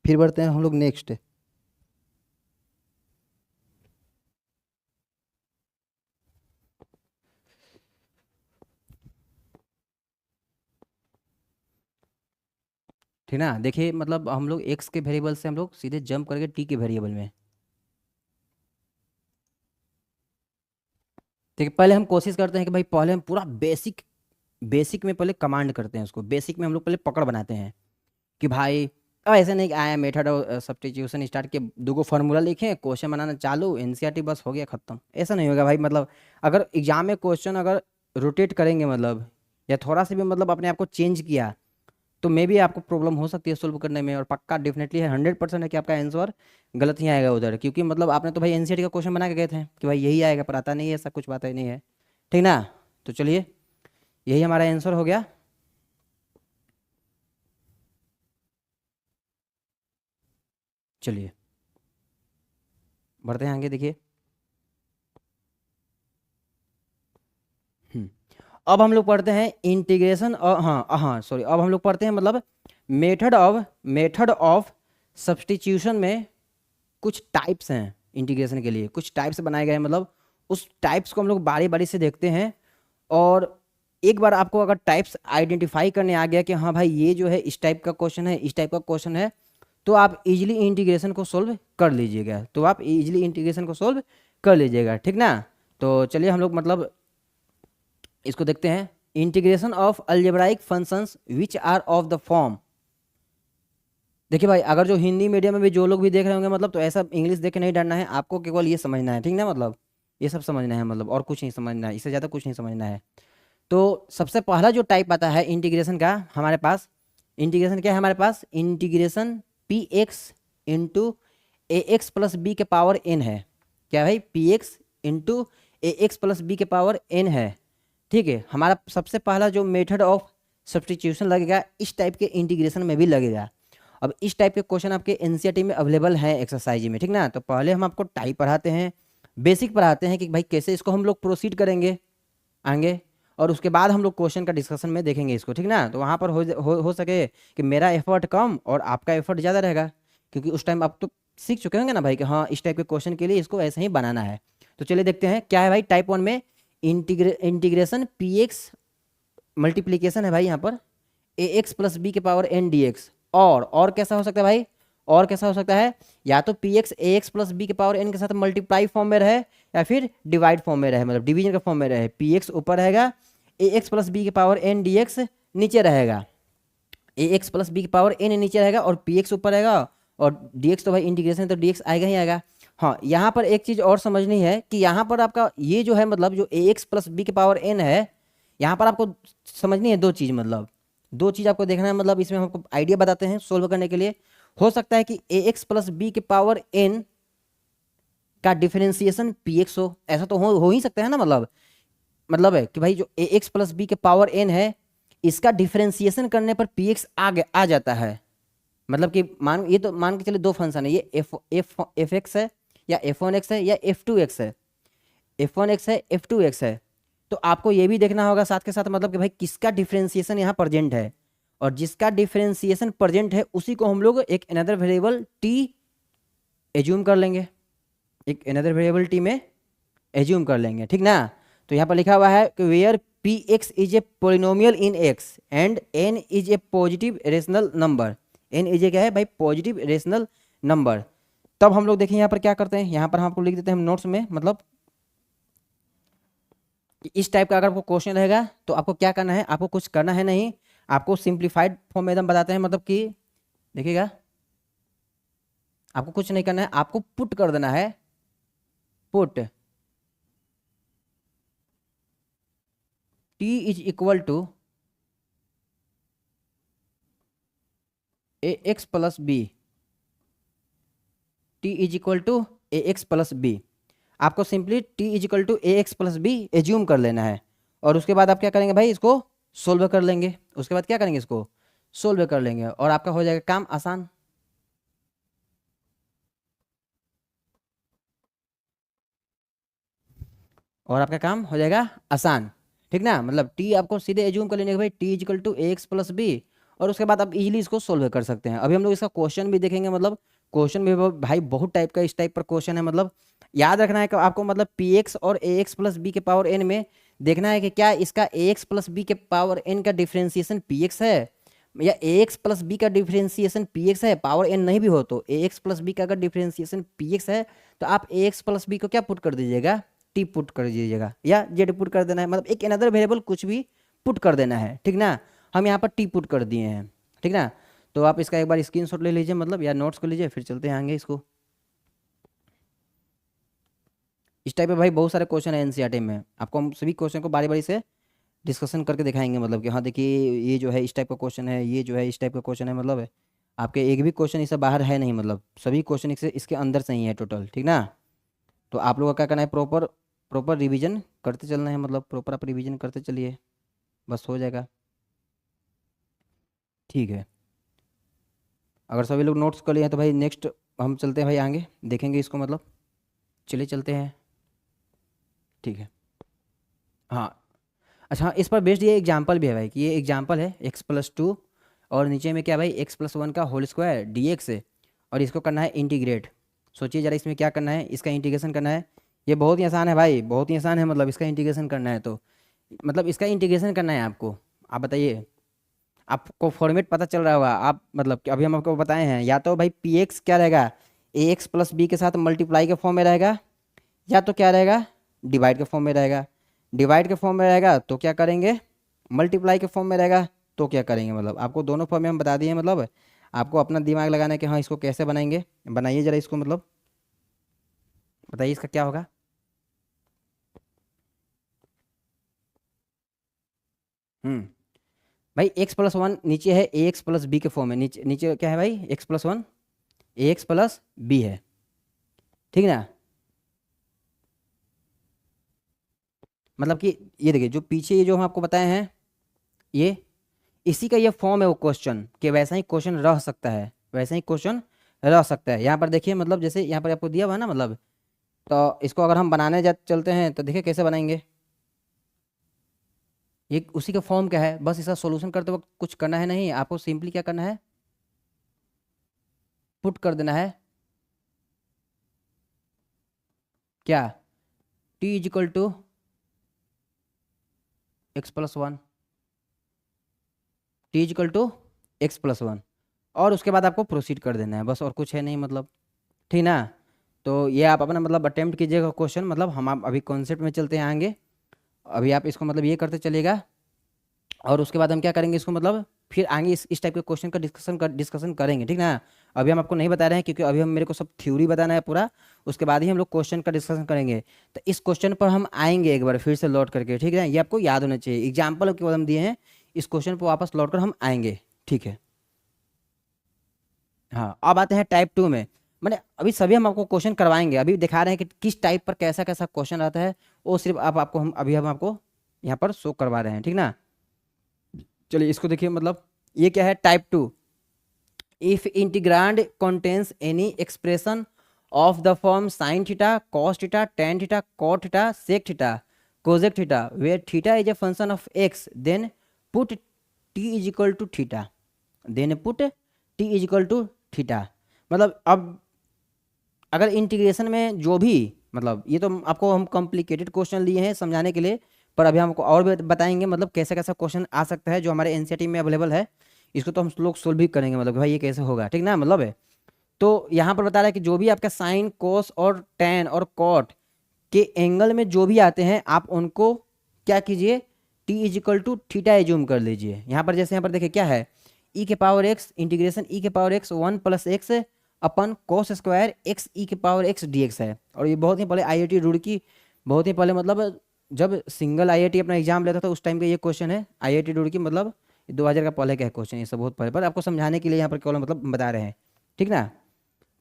फिर बढ़ते हैं हम लोग नेक्स्ट। ठीक ना, देखिए मतलब हम लोग एक्स के वेरिएबल से हम लोग सीधे जंप करके टी के वेरिएबल में, देखिए पहले हम कोशिश करते हैं कि भाई पहले हम पूरा बेसिक में पहले कमांड करते हैं, उसको बेसिक में हम लोग पहले पकड़ बनाते हैं कि भाई अब ऐसे नहीं कि आया मेथड और सब्स्टिट्यूशन स्टार्ट के दूगो फार्मूला लिखे क्वेश्चन बनाना चालू एनसीईआरटी बस हो गया खत्म, ऐसा नहीं होगा भाई। मतलब अगर एग्जाम में क्वेश्चन अगर रोटेट करेंगे, मतलब या थोड़ा सा भी मतलब अपने आप को चेंज किया, तो मे भी आपको प्रॉब्लम हो सकती है सोल्व करने में, और पक्का डेफिनेटली है 100% है कि आपका आंसर गलत ही आएगा उधर, क्योंकि मतलब आपने तो भाई एनसीईआरटी का क्वेश्चन बना के गए थे कि भाई यही आएगा, पर आता नहीं है, ऐसा कुछ बात ही नहीं है, ठीक ना। तो चलिए यही हमारा आंसर हो गया। चलिए बढ़ते हैं आगे, देखिए अब हम लोग पढ़ते हैं इंटीग्रेशन, और हाँ सॉरी, अब हम लोग पढ़ते हैं मतलब मेथड ऑफ सब्स्टिट्यूशन में कुछ टाइप्स हैं इंटीग्रेशन के लिए, कुछ टाइप्स बनाए गए हैं, मतलब उस टाइप्स को हम लोग बारी बारी से देखते हैं, और एक बार आपको अगर टाइप्स आइडेंटिफाई करने आ गया कि हाँ भाई ये जो है इस टाइप का क्वेश्चन है, इस टाइप का क्वेश्चन है, तो आप इजीली इंटीग्रेशन को सोल्व कर लीजिएगा, तो आप इजीली इंटीग्रेशन को सोल्व कर लीजिएगा, ठीक ना। तो चलिए हम लोग मतलब इसको देखते हैं। Integration of algebraic functions which are of the form. देखिए भाई, अगर जो हिंदी मीडियम में भी जो लोग भी देख रहे होंगे मतलब, तो ऐसा इंग्लिश देख के नहीं डरना है आपको, केवल ये समझना है, ठीक ना, मतलब ये सब समझना है, मतलब और कुछ नहीं समझना है, इससे ज़्यादा कुछ नहीं समझना है। तो सबसे पहला जो टाइप आता है इंटीग्रेशन का हमारे पास, इंटीग्रेशन क्या है हमारे पास, इंटीग्रेशन पी एक्स इंटू ए एक्स प्लस बी के पावर एन है। क्या भाई, पी एक्स इंटू ए एक्स प्लस बी के पावर एन है, ठीक है। हमारा सबसे पहला जो मेथड ऑफ सब्स्टिट्यूशन लगेगा इस टाइप के इंटीग्रेशन में भी लगेगा। अब इस टाइप के क्वेश्चन आपके एनसीईआरटी में अवेलेबल हैं एक्सरसाइज में, ठीक ना। तो पहले हम आपको टाइप पढ़ाते हैं, बेसिक पढ़ाते हैं कि भाई कैसे इसको हम लोग प्रोसीड करेंगे आगे, और उसके बाद हम लोग क्वेश्चन का डिस्कशन में देखेंगे इसको, ठीक ना। तो वहाँ पर हो सके कि मेरा एफर्ट कम और आपका एफर्ट ज़्यादा रहेगा, क्योंकि उस टाइम आप तो सीख चुके होंगे ना भाई कि हाँ इस टाइप के क्वेश्चन के लिए इसको ऐसे ही बनाना है। तो चलिए देखते हैं क्या है भाई टाइप 1 में। इंटीग्रेशन पी एक्स मल्टीप्लीकेशन है भाई यहाँ पर ए एक्स प्लस बी के पावर एन डी एक्स, और कैसा हो सकता है भाई, और कैसा हो सकता है, या तो पी एक्स ए एक्स प्लस बी के पावर एन के साथ मल्टीप्लाई फॉर्म में रहे, या फिर डिवाइड फॉर्म में रहे, मतलब डिवीजन के फॉर्म में रहे। पी एक्स ऊपर रहेगा, ए एक्स प्लस बी के पावर एन डी एक्स नीचे रहेगा, ए एक्स प्लस बी के पावर एन नीचे रहेगा और पी एक्स ऊपर रहेगा, और डी एक्स तो भाई इंटीग्रेशन तो डी एक्स आएगा ही आएगा। हाँ, यहाँ पर एक चीज़ और समझनी है कि यहाँ पर आपका ये जो है मतलब जो ए एक्स प्लस बी के पावर एन है, यहाँ पर आपको समझनी है दो चीज़, मतलब दो चीज़ आपको देखना है, मतलब इसमें हम आपको आइडिया बताते हैं सोल्व करने के लिए। हो सकता है कि ए एक्स प्लस बी के पावर एन का डिफरेंशिएशन पी एक्स हो, ऐसा तो हो ही सकता है ना, मतलब है कि भाई जो ए एक्स प्लस बी के पावर एन है इसका डिफरेंशिएशन करने पर पी एक्स आ जाता है। मतलब कि ये तो मान के चले दो फंक्शन है, ये एफ एक्स है या एफ वन एक्स है या एफ टू एक्स है, एफ वन एक्स है एफ टू एक्स है। तो आपको ये भी देखना होगा साथ के साथ मतलब कि भाई किसका डिफरेंशिएशन यहाँ प्रेजेंट है, और जिसका डिफरेंशिएशन प्रेजेंट है उसी को हम लोग एक अनदर वेरिएबल टी एज्यूम कर लेंगे, एक अनदर वेरिएबल टी में एज्यूम कर लेंगे, ठीक ना। तो यहाँ पर लिखा हुआ है कि where P X is a polynomial in X and N is a positive rational number, N is a क्या है भाई, पॉजिटिव रेशनल नंबर। तब हम लोग देखें यहाँ पर क्या करते हैं, यहाँ पर हम आपको लिख देते हैं हम नोट्स में, मतलब इस टाइप का अगर आपको क्वेश्चन रहेगा तो आपको क्या करना है, आपको कुछ करना है नहीं, आपको सिंप्लीफाइड फॉर्म में एकदम बताते हैं, मतलब कि देखिएगा आपको कुछ नहीं करना है, आपको पुट कर देना है, put T is equal to A x plus b, t is equal to A x plus b. आपको simply t is equal to A x plus b assume कर लेना है, और उसके बाद आप क्या करेंगे भाई, इसको सोल्व कर लेंगे, उसके बाद क्या करेंगे, इसको सोल्व कर लेंगे और आपका हो जाएगा काम आसान। और आपका काम हो जाएगा आसान, ठीक ना। मतलब टी आपको सीधे एज्यूम कर लेंगे भाई T is equal to A x plus B, और उसके बाद आप इजीली इसको सोल्व कर सकते हैं। अभी हम लोग इसका क्वेश्चन भी देखेंगे, मतलब क्वेश्चन भी भाई बहुत टाइप का इस टाइप पर क्वेश्चन है, मतलब याद रखना है कि आपको मतलब पी एक्स और ए एक्स प्लस बी के पावर एन में देखना है कि क्या इसका ए एक्स प्लस बी के पावर एन का डिफ्रेंसिएशन पी एक्स है, या ए एक्स प्लस बी का डिफ्रेंसिएशन पी एक्स है, पावर एन नहीं भी हो तो ए एक्स प्लस बी का अगर डिफ्रेंसिएशन पी एक्स है तो आप ए एक्स प्लस बी को क्या पुट कर दीजिएगा, टी पुट कर दीजिएगा, या जेड पुट कर देना है, मतलब एक अनदर वेरिएबल कुछ भी पुट कर देना है, ठीक ना। हम यहाँ पर टी पुट कर दिए हैं, ठीक ना। तो आप इसका एक बार स्क्रीनशॉट ले लीजिए, मतलब या नोट्स कर लीजिए, फिर चलते हैं आगे इसको। इस टाइप पे भाई बहुत सारे क्वेश्चन है एनसीईआरटी में, आपको हम सभी क्वेश्चन को बारी बारी से डिस्कशन करके दिखाएंगे, मतलब कि हाँ देखिए ये जो है इस टाइप का क्वेश्चन है, ये जो है इस टाइप का क्वेश्चन है, मतलब है आपके एक भी क्वेश्चन इससे बाहर है नहीं, मतलब सभी क्वेश्चन इसके अंदर से ही है टोटल, ठीक ना। तो आप लोगों का क्या करना है, प्रॉपर रिवीजन करते चलना है, मतलब प्रॉपर आप रिवीजन करते चलिए, बस हो जाएगा, ठीक है। अगर सभी लोग नोट्स कर लिए हैं तो भाई नेक्स्ट हम चलते हैं भाई आगे देखेंगे इसको, मतलब चलिए चलते हैं, ठीक है। हाँ अच्छा, हाँ, इस पर बेस्ड ये एग्जाम्पल भी है भाई, कि ये एग्जाम्पल है एक्स प्लस टू और नीचे में क्या भाई एक्स प्लस वन का होल स्क्वायर डी एक्स है, और इसको करना है इंटीग्रेट। सोचिए जरा इसमें क्या करना है, इसका इंटीग्रेशन करना है, ये बहुत ही आसान है भाई, बहुत ही आसान है, मतलब इसका इंटीग्रेशन करना है। तो मतलब इसका इंटीग्रेशन करना है आपको। आप बताइए, आपको फॉर्मेट पता चल रहा होगा। आप मतलब कि अभी हम आपको बताए हैं, या तो भाई पी एक्स क्या रहेगा, ए एक्स प्लस बी के साथ मल्टीप्लाई के फॉर्म में रहेगा, या तो क्या रहेगा, डिवाइड के फॉर्म में रहेगा। डिवाइड के फॉर्म में रहेगा तो क्या करेंगे, मल्टीप्लाई के फॉर्म में रहेगा तो क्या करेंगे। मतलब आपको दोनों फॉर्म में हम बता दिए, मतलब आपको अपना दिमाग लगाना है कि हाँ इसको कैसे बनाएंगे। बनाइए जरा इसको, मतलब बताइए इसका क्या होगा। हम्म भाई एक्स प्लस वन नीचे है, ए एक्स प्लस बी के फॉर्म में। नीचे नीचे क्या है भाई, एक्स प्लस वन, ए एक्स प्लस बी है, ठीक ना। मतलब कि ये देखिए, जो पीछे ये जो हम आपको बताए हैं, ये इसी का ये फॉर्म है वो क्वेश्चन, कि वैसा ही क्वेश्चन रह सकता है, वैसा ही क्वेश्चन रह सकता है। यहाँ पर देखिए, मतलब जैसे यहाँ पर आपको दिया हुआ है ना, मतलब तो इसको अगर हम बनाने जा चलते हैं तो देखिए कैसे बनाएंगे। ये उसी का फॉर्म क्या है, बस इसका सॉल्यूशन करते वक्त कुछ करना है नहीं, आपको सिंपली क्या करना है, पुट कर देना है। क्या, T is equal to X plus one, T is equal to X plus one, और उसके बाद आपको प्रोसीड कर देना है, बस और कुछ है नहीं, मतलब ठीक ना। तो ये आप अपना मतलब अटेम्प्ट कीजिएगा क्वेश्चन। मतलब हम आप अभी कॉन्सेप्ट में चलते हैं आगे। अभी आप इसको मतलब ये करते चलेगा, और उसके बाद हम क्या करेंगे इसको, मतलब फिर आगे इस टाइप के क्वेश्चन का डिस्कशन करेंगे, ठीक ना। अभी हम आपको नहीं बता रहे हैं, क्योंकि अभी हम मेरे को सब थ्योरी बताना है पूरा, उसके बाद ही हम लोग क्वेश्चन का डिस्कशन करेंगे। तो इस क्वेश्चन पर हम आएंगे एक बार फिर से लौट करके, ठीक है। ये आपको याद होना चाहिए, एग्जाम्पल के बाद हम दिए हैं, इस क्वेश्चन पर वापस लौट कर हम आएंगे, ठीक है। हाँ, अब आते हैं टाइप टू में। मैंने अभी सभी हम आपको क्वेश्चन करवाएंगे, अभी दिखा रहे हैं कि किस टाइप पर कैसा कैसा क्वेश्चन आता है, वो सिर्फ आप आपको हम आपको यहाँ पर शो करवा रहे हैं, ठीक ना। चलिए इसको देखिए, मतलब ये क्या है, type two. If integrand contains any expression of the form sin theta, cos theta, tan theta, cot theta, sec theta, cosec theta, where theta is a function of x, then put t is equal to theta, then put t is equal to theta। मतलब अब अगर integration में जो भी, मतलब ये तो आपको हम कॉम्प्लिकेटेड क्वेश्चन लिए हैं समझाने के लिए, पर अभी हमको और भी बताएंगे, मतलब कैसा कैसा क्वेश्चन आ सकता है जो हमारे एनसीईआरटी में अवेलेबल है। इसको तो हम लोग सोल्व भी करेंगे, मतलब कि भाई ये कैसे होगा, ठीक ना, मतलब है। तो यहाँ पर बता रहा है कि जो भी आपका साइन, कोस और टेन और कॉट के एंगल में जो भी आते हैं, आप उनको क्या कीजिए, T is equal to theta assume कर लीजिए। यहाँ पर जैसे यहाँ पर देखिए क्या है, ई के पावर एक्स इंटीग्रेशन ई के power x one plus x upon cos square x e के पावर एक्स डी एक्स है। और ये बहुत ही पहले आईआईटी रुड़की, बहुत ही पहले, मतलब जब सिंगल आईआईटी अपना एग्जाम लेता था उस टाइम का ये क्वेश्चन है, आईआईटी रुड़की, मतलब 2000 का पहले का क्वेश्चन, ये सब बहुत पहले, पर आपको समझाने के लिए यहाँ पर केवल मतलब बता रहे हैं, ठीक ना।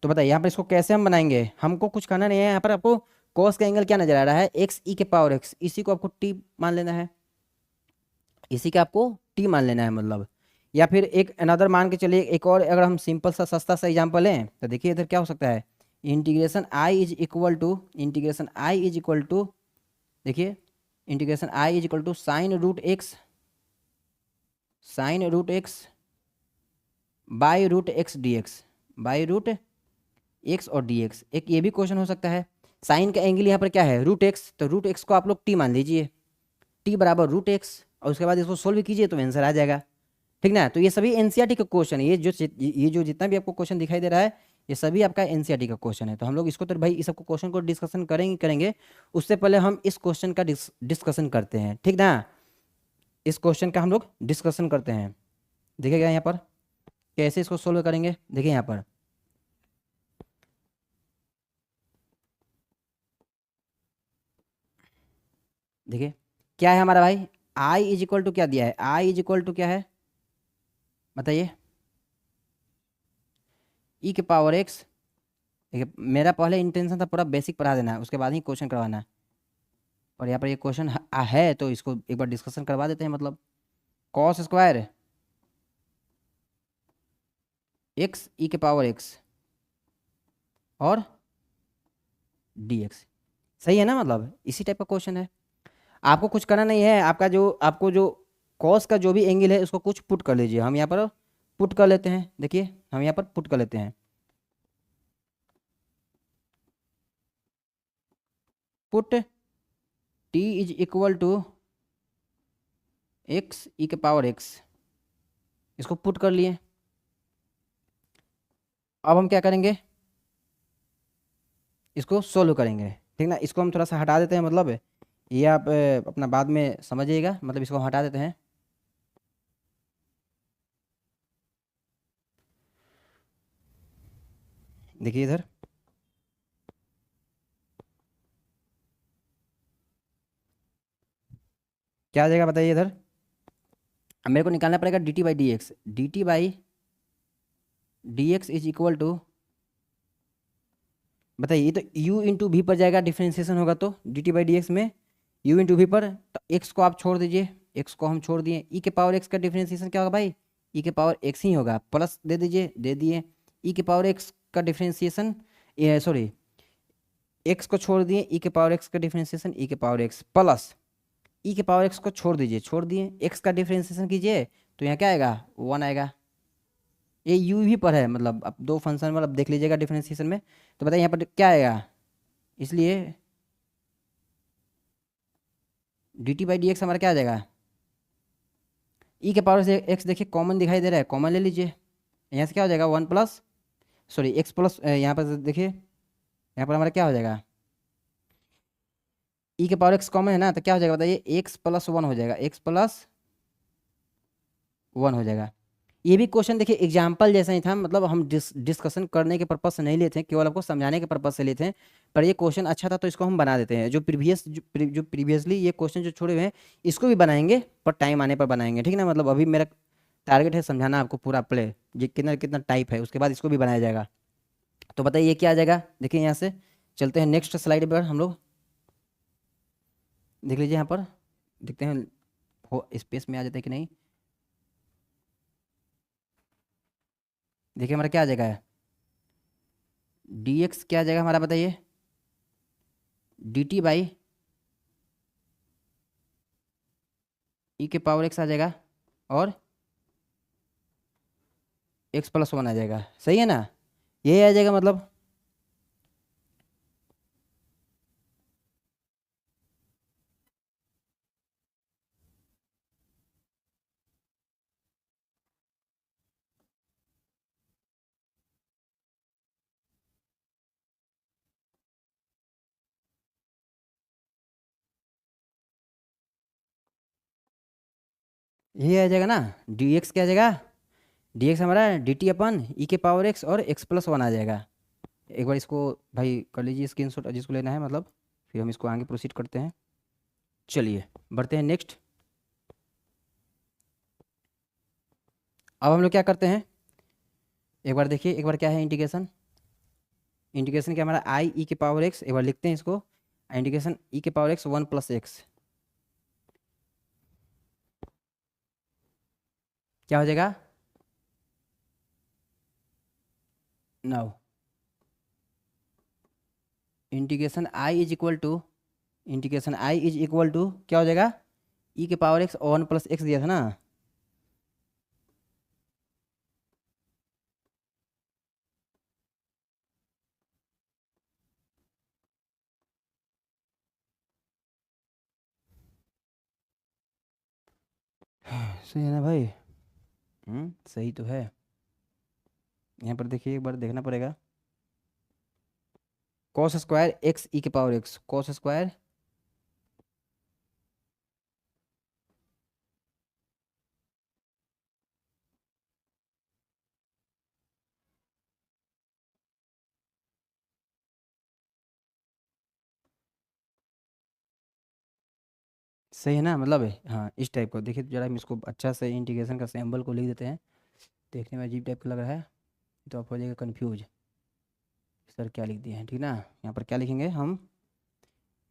तो बताइए यहाँ पर इसको कैसे हम बनाएंगे, हमको कुछ करना नहीं है। यहाँ पर आपको कॉस का एंगल क्या नजर आ रहा है, एक्स ई के पावर एक्स, इसी को आपको टी मान लेना है, इसी का आपको टी मान लेना है, मतलब। या फिर एक अनदर मान के चलिए, एक और अगर हम सिंपल सा सस्ता सा एग्जांपल लें, तो देखिए इधर क्या हो सकता है, integration I is equal to, integration I is equal to, देखिए integration I is equal to sine root x, sine root x by root x D x, by root x और डी एक्स। एक ये भी question हो सकता है, sign का angle यहाँ पर क्या है, रूट एक्स, तो रूट एक्स को आप लोग टी मान लीजिए, टी बराबर रूट एक्स, और उसके बाद इसको सोल्व कीजिए तो आंसर आ जाएगा, ठीक ना। तो ये सभी एनसीईआरटी का क्वेश्चन है, ये जो जितना भी आपको क्वेश्चन दिखाई दे रहा है, ये सभी आपका एनसीईआरटी का क्वेश्चन है। तो हम लोग इसको तो भाई इस सबको क्वेश्चन को डिस्कशन करेंगे, उससे पहले हम इस क्वेश्चन का डिस्कशन करते हैं, ठीक ना। इस क्वेश्चन का हम लोग डिस्कशन करते हैं, देखिएगा यहाँ पर कैसे इसको सोल्व करेंगे। देखिए यहाँ पर देखिए क्या है हमारा भाई, आई इज इक्वल टू क्या दिया है, आई इज इक्वल टू क्या है बताइए, ई के पावर एक्स। देखिए मेरा पहले इंटेंशन था पूरा बेसिक पढ़ा देना है, उसके बाद ही क्वेश्चन करवाना है, और यहाँ पर ये क्वेश्चन है तो इसको एक बार डिस्कशन करवा देते हैं। मतलब कॉस स्क्वायर एक्स ई के पावर एक्स और डी एक्स, सही है ना, मतलब इसी टाइप का क्वेश्चन है। आपको कुछ करना नहीं है, आपको जो कॉस का जो भी एंगल है उसको कुछ पुट कर लीजिए। हम यहाँ पर पुट कर लेते हैं, देखिए हम यहाँ पर पुट कर लेते हैं, put T is equal to x e के पावर एक्स, इसको पुट कर लिए। अब हम क्या करेंगे, इसको सोल्व करेंगे, ठीक ना। इसको हम थोड़ा सा हटा देते हैं, मतलब ये आप अपना बाद में समझिएगा, मतलब इसको हटा देते हैं। देखिए इधर क्या आ जाएगा बताइए इधर। अब मेरे को निकालना पड़ेगा D T by D X, D T by D X is equal to, बताइए ये तो u इंटू वी पर जाएगा, डिफ्रेंसिएशन होगा तो D T by D x में u इंटू वी पर, तो x को आप छोड़ दीजिए, x को हम छोड़ दिए, e के पावर x का डिफ्रेंसिएशन क्या होगा भाई, e के पावर x ही होगा, प्लस दे दीजिए, दे दिए। e के पावर x का डिफ्रेंसिएशन, सॉरी x को छोड़ दिए, e के पावर x का डिफ्रेंसिएशन e के पावर x प्लस e के पावर x को छोड़ दीजिए, छोड़ दिए, x का डिफ्रेंसिएशन कीजिए तो यहाँ क्या आएगा, 1 आएगा। ये u ही पर है, मतलब अब दो फंक्शन मतलब देख लीजिएगा डिफ्रेंसिएशन में, तो बताइए यहाँ पर क्या आएगा, इसलिए D T by D x हमारा क्या आ जाएगा, ई के पावर से एक्स देखिए कॉमन दिखाई दे रहा है, कॉमन ले लीजिए, यहाँ से क्या हो जाएगा 1 प्लस, सॉरी एक्स प्लस, यहाँ पर देखिए यहाँ पर हमारा क्या हो जाएगा, ई के पावर एक्स कॉमन है ना, तो क्या हो जाएगा बताइए, एक्स प्लस 1 हो जाएगा, एक्स प्लस 1 हो जाएगा। ये भी क्वेश्चन देखिए एग्जाम्पल जैसा ही था, मतलब हम डिस्कशन करने के पर्पज से नहीं लेते हैं, केवल आपको समझाने के पर्पज से लेते हैं, पर ये क्वेश्चन अच्छा था तो इसको हम बना देते हैं। जो प्रीवियसली ये क्वेश्चन जो छोड़े हुए हैं इसको भी बनाएंगे, पर टाइम आने पर बनाएंगे, ठीक ना। मतलब अभी मेरा टारगेट है समझाना आपको पूरा प्ले, ये कितना कितना टाइप है, उसके बाद इसको भी बनाया जाएगा। तो बताइए ये क्या आ जाएगा, देखिए यहाँ से चलते हैं नेक्स्ट स्लाइड पर हम लोग, देख लीजिए यहाँ पर, देखते हैं हो स्पेस में आ जाते हैं कि नहीं। देखिए हमारा क्या आ जाएगा, डी एक्स क्या आ जाएगा हमारा बताइए, डी टी बाई ई के पावर एक्स आ जाएगा, और एक्स प्लस 1 आ जाएगा, सही है ना, यही आ जाएगा मतलब। यही आ जाएगा ना, डी एक्स क्या आ जाएगा, डी एक्स हमारा डी टी अपन ई के पावर एक्स और एक्स प्लस 1 आ जाएगा। एक बार इसको भाई कर लीजिए स्क्रीनशॉट जिसको लेना है, मतलब फिर हम इसको आगे प्रोसीड करते हैं। चलिए बढ़ते हैं नेक्स्ट। अब हम लोग क्या करते हैं, एक बार देखिए, एक बार क्या है इंटीग्रेशन, इंटीग्रेशन क्या हमारा आई ई के पावर एक्स, एक बार लिखते हैं इसको, इंटीग्रेशन ई के पावर एक्स 1 प्लस एक्स, क्या हो जाएगा, now integration I is equal to, integration I is equal to क्या हो जाएगा, ई के पावर एक्स 1 प्लस एक्स दिया था ना, सही है ना भाई, सही तो है। यहाँ पर देखिए एक बार देखना पड़ेगा, कॉस स्क्वायर एक्स ई के पावर एक्स, कॉस स्क्वायर, सही है ना, मतलब है हाँ इस टाइप को देखिए, जरा हम इसको अच्छा से इंटीग्रेशन का सिंबल को लिख देते हैं, देखने में अजीब टाइप का लग रहा है तो आप हो जाएगा कन्फ्यूज, सर क्या लिख दिए हैं, ठीक ना। यहाँ पर क्या लिखेंगे हम,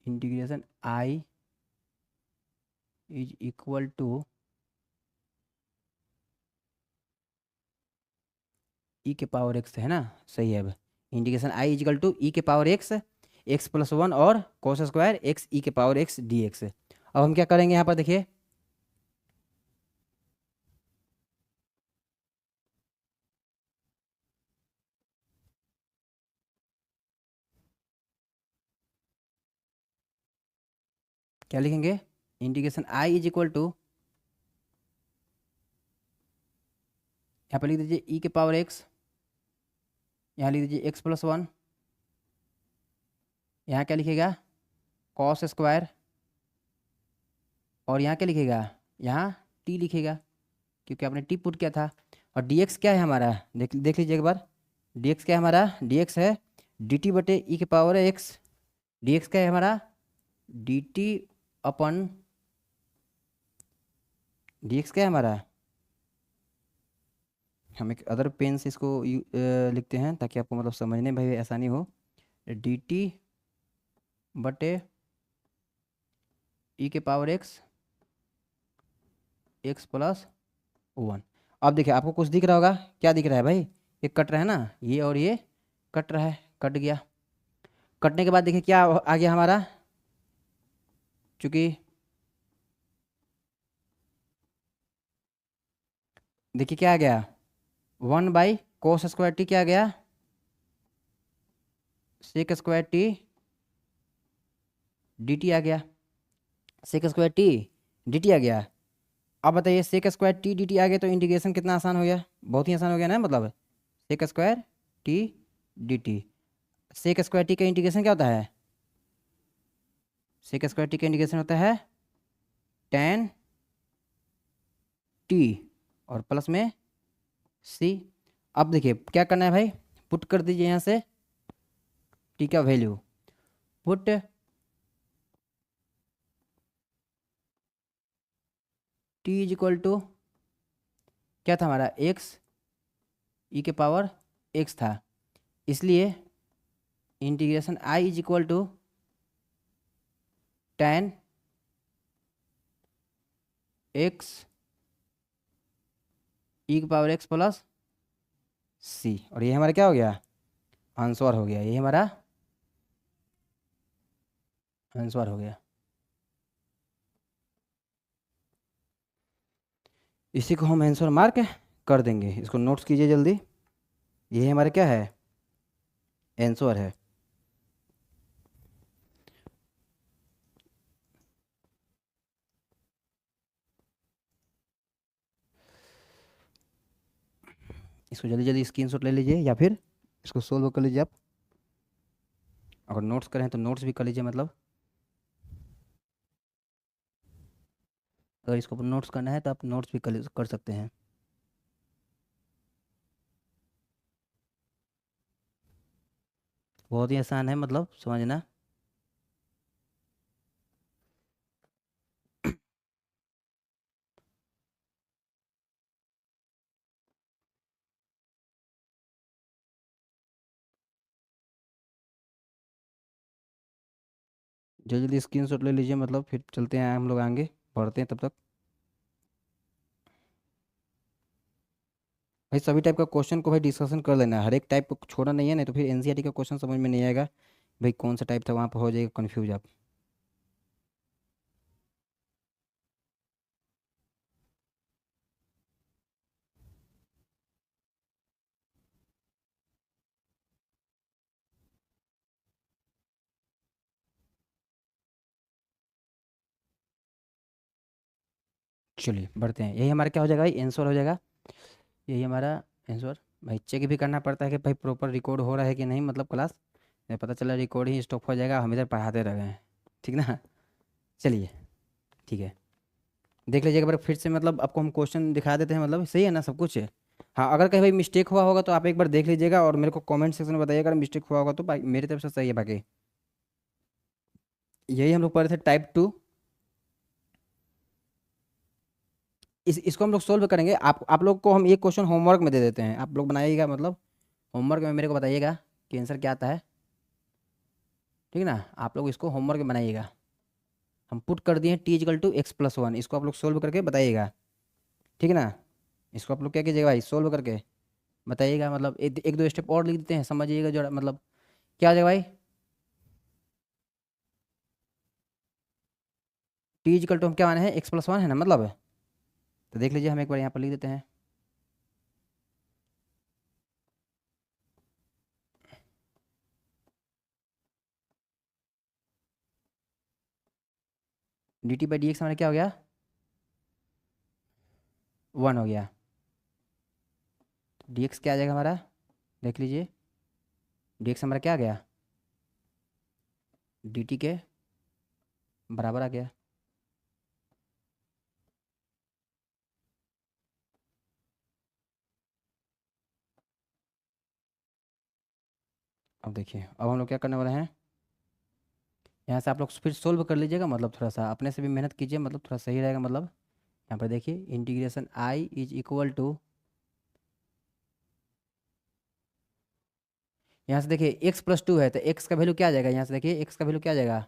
integration I is equal to e के पावर एक्स, है ना, सही है। अब integration I is equal to e के पावर एक्स, एक्स प्लस 1 और कोस स्क्वायर एक्स ई के पावर एक्स डी एक्स। अब हम क्या करेंगे यहाँ पर देखिए, क्या लिखेंगे, integration I is equal to यहाँ पर लिख दीजिए ई के पावर एक्स, यहाँ लिख दीजिए एक्स प्लस वन, यहाँ क्या लिखेगा कॉस स्क्वायर, और यहाँ क्या लिखेगा, यहाँ टी लिखेगा क्योंकि आपने टी पुट किया था। और dx क्या है हमारा, देख लीजिए एक बार, dx क्या है हमारा, dx है dt बटे ई के पावर है एक्स, dx क्या है हमारा dt अपन dx क्या है हमारा, हम एक अदर पेन से इसको लिखते हैं ताकि आपको मतलब समझने में भी आसानी हो, dt बटे ई के power x, x plus one. अब देखिए आपको कुछ दिख रहा होगा, क्या दिख रहा है भाई, ये कट रहा है ना, ये और ये कट रहा है, कट गया। कटने के बाद देखिए क्या आ गया हमारा, चूंकि देखिए क्या आ गया, 1/cos² टी क्या आ गया, sec² टी dt आ गया, sec² टी dt आ गया। अब बताइए sec² टी dt आ गया तो इंटीग्रेशन कितना आसान हो गया, बहुत ही आसान हो गया ना, मतलब sec² T dt, sec² T का इंटीग्रेशन क्या होता है, sec² टी का इंटीग्रेशन होता है tan टी और प्लस में c। अब देखिए क्या करना है भाई, पुट कर दीजिए यहाँ से टी का value, put T is equal to क्या था हमारा एक्स ई के पावर एक्स था, इसलिए integration I is equal to tan x e के पावर एक्स प्लस सी, और ये हमारा क्या हो गया आंसर हो गया, ये हमारा आंसर हो गया। इसी को हम आंसर मार्क कर देंगे, इसको नोट्स कीजिए जल्दी, ये हमारा क्या है आंसर है। इसको जल्दी जल्दी स्क्रीनशॉट ले लीजिए या फिर इसको सोल्व कर लीजिए आप, अगर नोट्स करें तो नोट्स भी कर लीजिए, मतलब अगर इसको नोट्स करना है तो आप नोट्स भी कर सकते हैं। बहुत ही आसान है मतलब समझना। जल्दी जल्दी स्क्रीनशॉट ले लीजिए, मतलब फिर चलते हैं हम लोग आगे बढ़ते हैं तब तक। भाई सभी टाइप का क्वेश्चन को भाई डिस्कशन कर लेना है, हर एक टाइप को छोड़ा नहीं है, नहीं तो फिर एनसीईआरटी का क्वेश्चन समझ में नहीं आएगा, भाई कौन सा टाइप था वहाँ पर हो जाएगा कन्फ्यूज आप। चलिए बढ़ते हैं, यही हमारा क्या हो जाएगा भाई आंसर हो जाएगा, यही हमारा आंसर। भाई चेक भी करना पड़ता है कि भाई प्रॉपर रिकॉर्ड हो रहा है कि नहीं, मतलब क्लास में पता चला रिकॉर्ड ही स्टॉप हो जाएगा, हम इधर पढ़ाते रह गए हैं, ठीक ना। चलिए ठीक है, देख लीजिए एक बार फिर से, मतलब आपको हम क्वेश्चन दिखा देते हैं, मतलब सही है ना सब कुछ है। हाँ अगर कहीं भाई मिस्टेक हुआ होगा तो आप एक बार देख लीजिएगा और मेरे को कमेंट सेक्शन में बताइएगा, अगर मिस्टेक हुआ होगा तो मेरी तरफ से सही है। बाकी यही हम लोग पढ़े थे टाइप 2, इसको हम लोग सोल्व करेंगे। आप लोग को हम एक क्वेश्चन होमवर्क में दे देते हैं, आप लोग बनाइएगा, मतलब होमवर्क में मेरे को बताइएगा कि आंसर क्या आता है, ठीक है ना, आप लोग इसको होमवर्क में बनाइएगा। हम पुट कर दिए T is equal to X plus one, इसको आप लोग सोल्व करके बताइएगा, ठीक है ना। इसको आप लोग क्या कीजिएगा भाई सोल्व करके बताइएगा, मतलब एक दो स्टेप और लिख देते हैं, समझिएगा जो मतलब क्या आ जाएगा भाई, टी इजकल टू हम क्या माने हैं एक्स प्लस वन है ना, मतलब तो देख लीजिए हम एक बार यहाँ पर लिख देते हैं, D T by D x हमारा क्या हो गया 1 हो गया, dx क्या आ जाएगा हमारा, देख लीजिए, dx हमारा क्या आ गया, dt के बराबर आ गया। अब देखिए, अब हम लोग क्या करने वाले हैं, यहाँ से आप लोग फिर सोल्व कर लीजिएगा, मतलब थोड़ा सा अपने से भी मेहनत कीजिए, मतलब थोड़ा सही रहेगा। मतलब यहाँ पर देखिए integration I is equal to, यहाँ से देखिए x प्लस टू है तो x का वैल्यू क्या आ जाएगा, यहाँ से देखिए x का वैल्यू क्या आ जाएगा,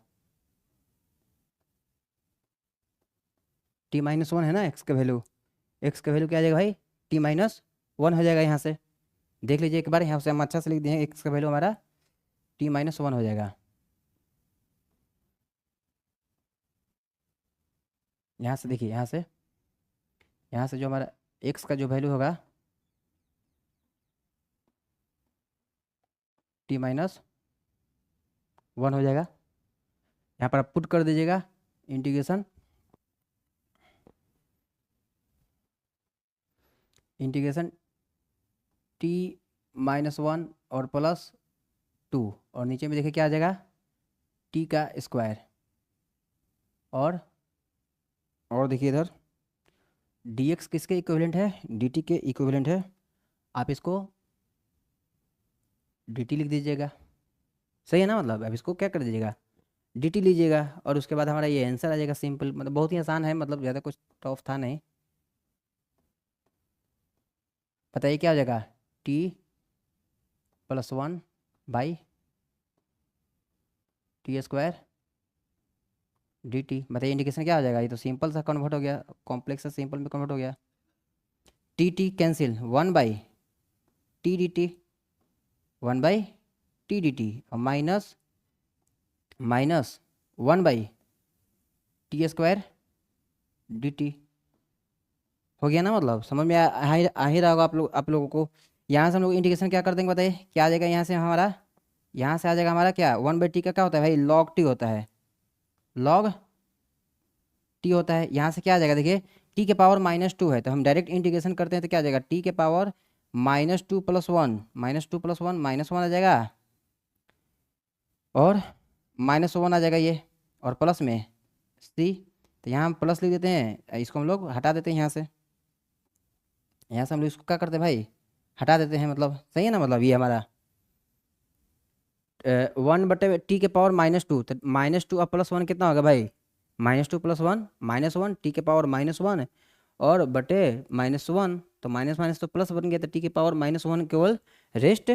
t माइनस वन है ना x का वैल्यू, x का वैल्यू क्या आ जाएगा भाई, t माइनस वन हो जाएगा। यहाँ से देख लीजिए एक बार, यहाँ से हम अच्छा से लिख दें, x का वैल्यू हमारा t माइनस वन हो जाएगा। यहाँ से देखिए, यहाँ से जो हमारा x का जो वैल्यू होगा t माइनस वन हो जाएगा। यहाँ पर आप पुट कर दीजिएगा integration, integration t minus one और प्लस टू, और नीचे में देखिए क्या आ जाएगा, t का स्क्वायर, और देखिए इधर dx किसके इक्विवेलेंट है, dt के इक्विवेलेंट है। आप इसको dt लिख दीजिएगा, सही है ना, मतलब अब इसको क्या कर दीजिएगा, dt लीजिएगा, और उसके बाद हमारा ये आंसर आ जाएगा सिंपल, मतलब बहुत ही आसान है, मतलब ज़्यादा कुछ टफ था नहीं। बताइए क्या हो जाएगा, t plus one by t square d T. बताइए इंडिकेशन क्या हो जाएगा, ये तो सिंपल सा कन्वर्ट हो गया, कॉम्प्लेक्स से सिंपल में कन्वर्ट हो गया। T t cancel, one by t d t, one by t d t, और minus minus one by t square d t. हो गया ना, मतलब समझ में आ ही रहा होगा आप लोगों को। यहाँ से हम लोग इंडिकेशन क्या कर देंगे, बताइए क्या आ जाएगा, यहाँ से हमारा, यहाँ से आ जाएगा हमारा क्या, वन बाई टी का क्या होता है भाई, लॉग टी होता है, लॉग टी होता है। यहाँ से क्या आ जाएगा, देखिए टी के पावर माइनस टू है, तो हम डायरेक्ट इंटीग्रेशन करते हैं तो क्या आ जाएगा, टी के power minus two plus one, minus two plus one minus one आ जाएगा, और माइनस वन आ जाएगा ये, और प्लस में सी, तो यहाँ हम प्लस लिख देते हैं, इसको हम लोग हटा देते हैं यहाँ से हम लोग इसको क्या करते हैं भाई, हटा देते हैं, मतलब सही है ना, मतलब ये हमारा वन बटे टी के पावर माइनस टू, तो माइनस टू और प्लस वन कितना होगा भाई, minus two plus one minus one, T के पावर माइनस वन और बटे माइनस वन, तो माइनस माइनस तो प्लस बन गया, तो टी के पावर माइनस वन केवल रेस्ट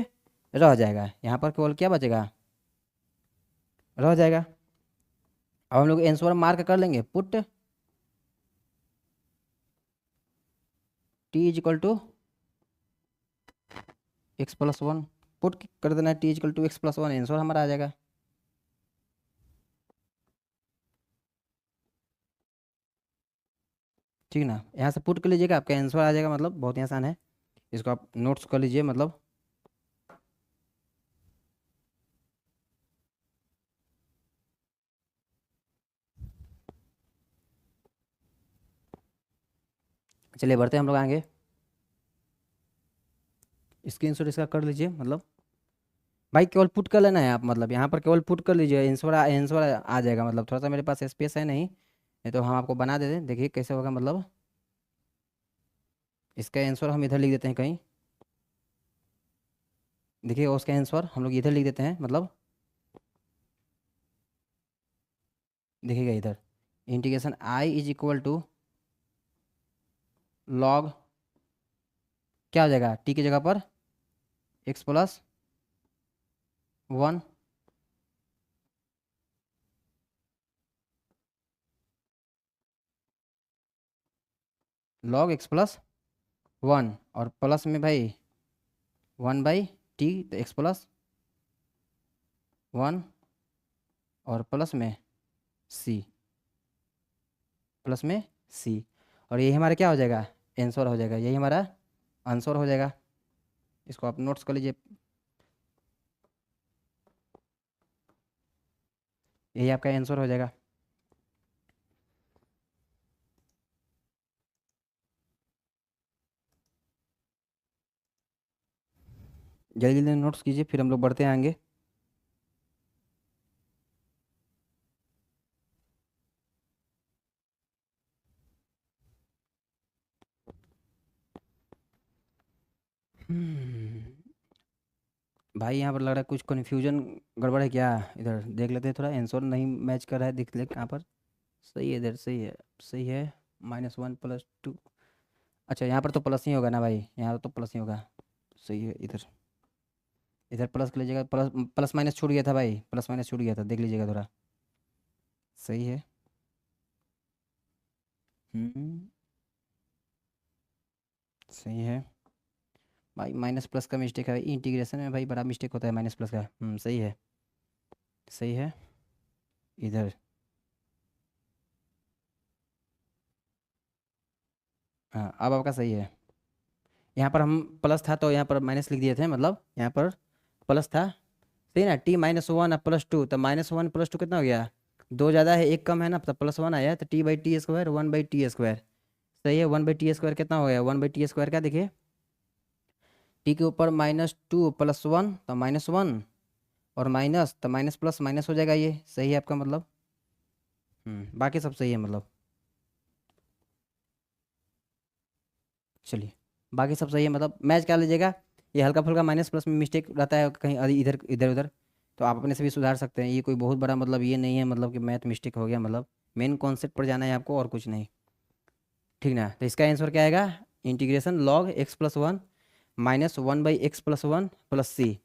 रह जाएगा, यहाँ पर केवल क्या बचेगा, रह जाएगा। अब हम लोग आंसर मार्क कर लेंगे, put T is equal to X plus one, put कर देना T is equal to X plus one, answer हमारा आ जाएगा। ठीक ना, यहाँ से पुट कर लीजिएगा, आपका आंसर आ जाएगा, मतलब बहुत ही आसान है, इसको आप नोट्स कर लीजिए, मतलब चलिए बढ़ते हैं हम लोग आगे, स्क्रीनशॉट इसका कर लीजिए, मतलब भाई केवल पुट कर लेना है आप, मतलब यहाँ पर केवल पुट कर लीजिए, आंसर आंसर आ जाएगा, मतलब थोड़ा सा मेरे पास स्पेस है नहीं तो हम आपको बना देते, देखिए कैसे होगा, मतलब इसका आंसर हम इधर लिख देते हैं कहीं, देखिए उसका आंसर हम लोग इधर लिख देते हैं, मतलब देखिएगा इधर integration I is equal to log क्या हो जाएगा, टी की जगह पर X plus one, log X plus one, और प्लस में भाई वन बाई टी, तो एक्स प्लस वन, और प्लस में सी, प्लस में सी, और यही हमारा क्या हो जाएगा, आंसर हो जाएगा, यही हमारा आंसर हो जाएगा। इसको आप नोट्स कर लीजिए, यही आपका आंसर हो जाएगा। जल्दी जल्दी नोट्स कीजिए, फिर हम लोग बढ़ते हैं आगे। भाई यहाँ पर लग रहा है कुछ कन्फ्यूजन, गड़बड़ है क्या? इधर देख लेते हैं, थोड़ा आंसर नहीं मैच कर रहा है, देख ले कहाँ पर। सही है, इधर सही है। सही है। -1 + 2। अच्छा यहाँ पर तो प्लस ही होगा ना भाई, यहाँ तो प्लस ही होगा। सही है। इधर इधर प्लस कर लीजिएगा, प्लस प्लस माइनस छूट गया था भाई, प्लस माइनस छूट गया था, देख लीजिएगा थोड़ा। सही है। हम्म। सही है। भाई माइनस प्लस का मिस्टेक है इंटीग्रेशन में, भाई बड़ा मिस्टेक होता है माइनस प्लस का। सही है। सही है। इधर हाँ, अब आपका सही है। यहाँ पर हम प्लस था तो यहाँ पर माइनस लिख दिए थे, मतलब यहाँ पर प्लस था। सही ना, T-1 + 2, तो -1 + 2 कितना हो गया? दो ज़्यादा है एक कम है ना, तो +1 आया, तो T/T², 1/T²। सही है। 1/T² कितना हो गया? 1/T² क्या देखिए, टी के ऊपर -2 + 1 तो -1, और माइनस तो माइनस प्लस माइनस हो जाएगा, ये सही है आपका मतलब। बाकी सब सही है मतलब। चलिए, बाकी सब सही है मतलब, मैच कर लीजिएगा। ये हल्का फुल्का माइनस प्लस में मिस्टेक रहता है कहीं इधर इधर उधर, तो आप अपने से भी सुधार सकते हैं। ये कोई बहुत बड़ा मतलब ये नहीं है, मतलब कि मैथ मिस्टेक हो गया मतलब। मेन कॉन्सेप्ट पर जाना है आपको और कुछ नहीं। ठीक ना, तो इसका आंसर क्या आएगा? Integration log x+1 -1/x+1 + c।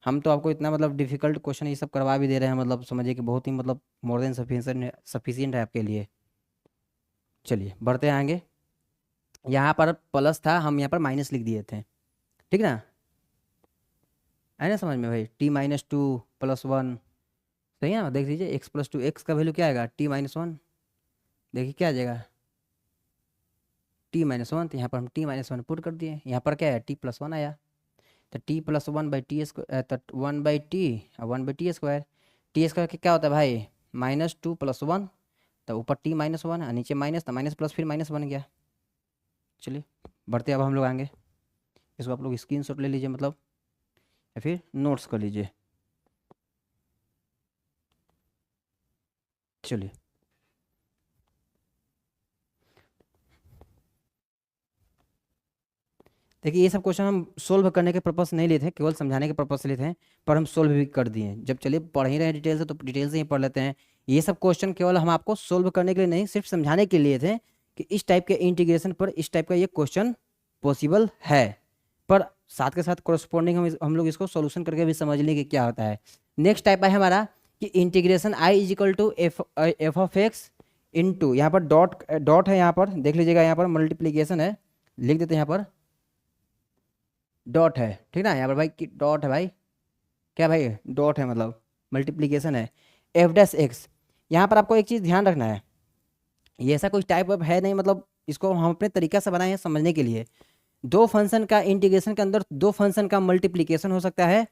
हम तो आपको इतना मतलब डिफिकल्ट क्वेश्चन ये सब करवा भी दे रहे हैं, मतलब समझिए कि बहुत ही मतलब मोर देन सफिशियंट है आपके लिए। चलिए बढ़ते हैं आगे। यहाँ पर प्लस था, हम यहाँ पर माइनस लिख दिए थे। ठीक ना, है ना समझ में भाई? T-2 + 1। सही है ना, देख लीजिए x+2, एक्स का वैल्यू क्या आएगा? T-1। देखिए क्या आ जाएगा, T-1, तो यहाँ पर हम T-1 पुट कर दिए, यहाँ पर क्या है? T+1 आया, तो T+1/T², तो 1/T और 1/T²। T² क्या होता है भाई? -2 + 1, तो ऊपर T-1 और नीचे माइनस, तो माइनस प्लस फिर माइनस बन गया। चलिए बढ़ते अब हम लोग आएंगे। इसको आप लोग स्क्रीनशॉट ले लीजिए मतलब, या फिर नोट्स कर लीजिए। चलिए देखिए, ये सब क्वेश्चन हम सोल्व करने के पर्पस से नहीं लिए थे, केवल समझाने के पर्पस से लिए थे, पर हम सोल्व भी कर दिए। जब चलिए पढ़ ही रहे हैं डिटेल से, तो डिटेल से ही पढ़ लेते हैं। ये सब क्वेश्चन केवल हम आपको सोल्व करने के लिए नहीं, सिर्फ समझाने के लिए थे कि इस टाइप के इंटीग्रेशन पर इस टाइप का ये क्वेश्चन पॉसिबल है। पर साथ के साथ कोरस्पॉन्डिंग हम लोग इसको सोल्यूशन करके भी समझ लें कि क्या होता है। नेक्स्ट टाइप है हमारा कि इंटीग्रेशन I = f(x) इंटू, यहाँ पर डॉट डॉट है, यहाँ पर देख लीजिएगा, यहाँ पर मल्टीप्लीकेशन है, लिख देते हैं यहाँ पर डॉट है। ठीक ना, यहाँ पर भाई कि डॉट है भाई, क्या भाई? डॉट है मतलब मल्टीप्लीकेशन है। f'(x), यहाँ पर आपको एक चीज़ ध्यान रखना है, ये ऐसा कोई टाइप ऑफ है नहीं, मतलब इसको हम अपने तरीका से बनाए हैं समझने के लिए। दो फंक्शन का इंटीग्रेशन के अंदर दो फंक्शन का मल्टीप्लीकेशन हो सकता है,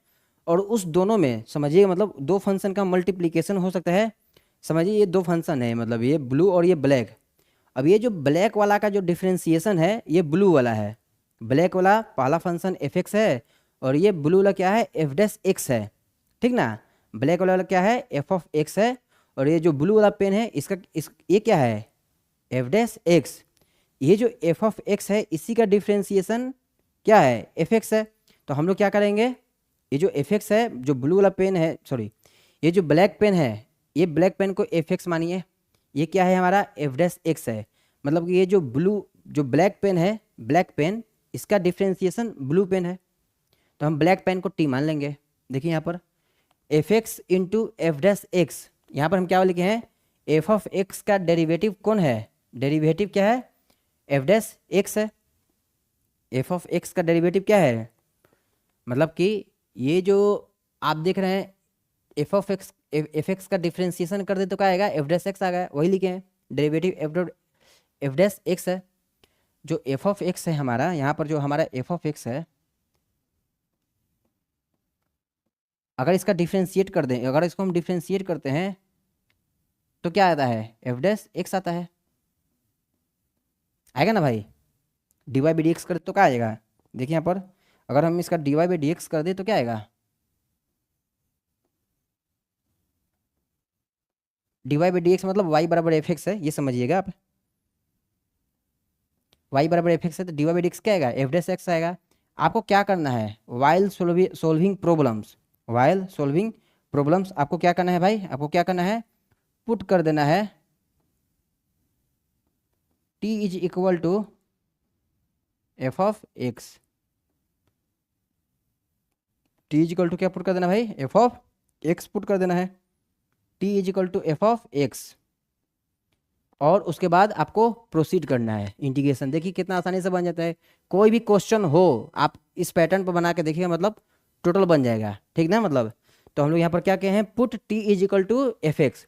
और उस दोनों में समझिए, मतलब दो फंक्शन का मल्टीप्लीकेशन हो सकता है। समझिए ये दो फंक्शन है, मतलब ये ब्लू और ये ब्लैक। अब ये जो ब्लैक वाला का जो डिफ्रेंसिएशन है, ये ब्लू वाला है। ब्लैक वाला पहला फंक्शन f(x) है, और ये ब्लू वाला क्या है? f'(x) है। ठीक ना, ब्लैक वाला क्या है? f(x) है, और ये जो ब्लू वाला पेन है इसका ये क्या है? f'(x). ये जो f(x) है इसी का डिफ्रेंसिएशन क्या है? f(x) है। तो हम लोग क्या करेंगे, ये जो f(x) है, जो ब्लू वाला पेन है, सॉरी, ये जो ब्लैक पेन है, ये ब्लैक पेन को f(x) मानिए, ये क्या है हमारा? f'(x) है। मतलब कि ये जो ब्लैक पेन है, ब्लैक पेन, इसका डिफ्रेंसिएशन ब्लू पेन है, तो हम ब्लैक पेन को t मान लेंगे। देखिए यहाँ पर f(x) इंटू f'(x), यहाँ पर हम क्या लिखे हैं? f(x) का डेरिवेटिव कौन है? डेरिवेटिव क्या है? f'(x) है। f(x) का डेरिवेटिव क्या है? मतलब कि ये जो आप देख रहे हैं f(x) का डिफ्रेंसिएशन कर दे तो क्या आएगा? f'(x) आ गया, वही लिखे हैं, डेरिवेटिव f'(x) है। जो f(x) है हमारा, यहाँ पर जो हमारा f(x) है, अगर इसका डिफ्रेंशिएट कर दें, अगर इसको हम डिफ्रेंशिएट करते हैं तो क्या आता है? f'(x) आता है, आएगा ना भाई? dy/dx कर तो क्या आएगा? देखिए यहाँ पर, अगर हम इसका dy बाई डी एक्स कर दे तो क्या आएगा, dy बाई डी एक्स मतलब y बराबर एफ एक्स है, ये समझिएगा आप। y बराबर एफ एक्स है तो dy बाई डी एक्स क्या आएगा, एफ डैश एक्स आएगा। आपको क्या करना है, while solving problems, while solving problems आपको क्या करना है भाई, आपको क्या करना है, पुट कर देना है t is equal to F of X, t is equal to क्या पुट कर देना भाई, एफ ऑफ एक्स पुट कर देना है, t is equal to F of X. और उसके बाद आपको प्रोसीड करना है इंटीग्रेशन। देखिए कितना आसानी से बन जाता है, कोई भी क्वेश्चन हो आप इस पैटर्न पर बना के देखिएगा, मतलब टोटल बन जाएगा, ठीक ना। मतलब तो हम लोग यहाँ पर क्या कहे हैं, put t is equal to F X,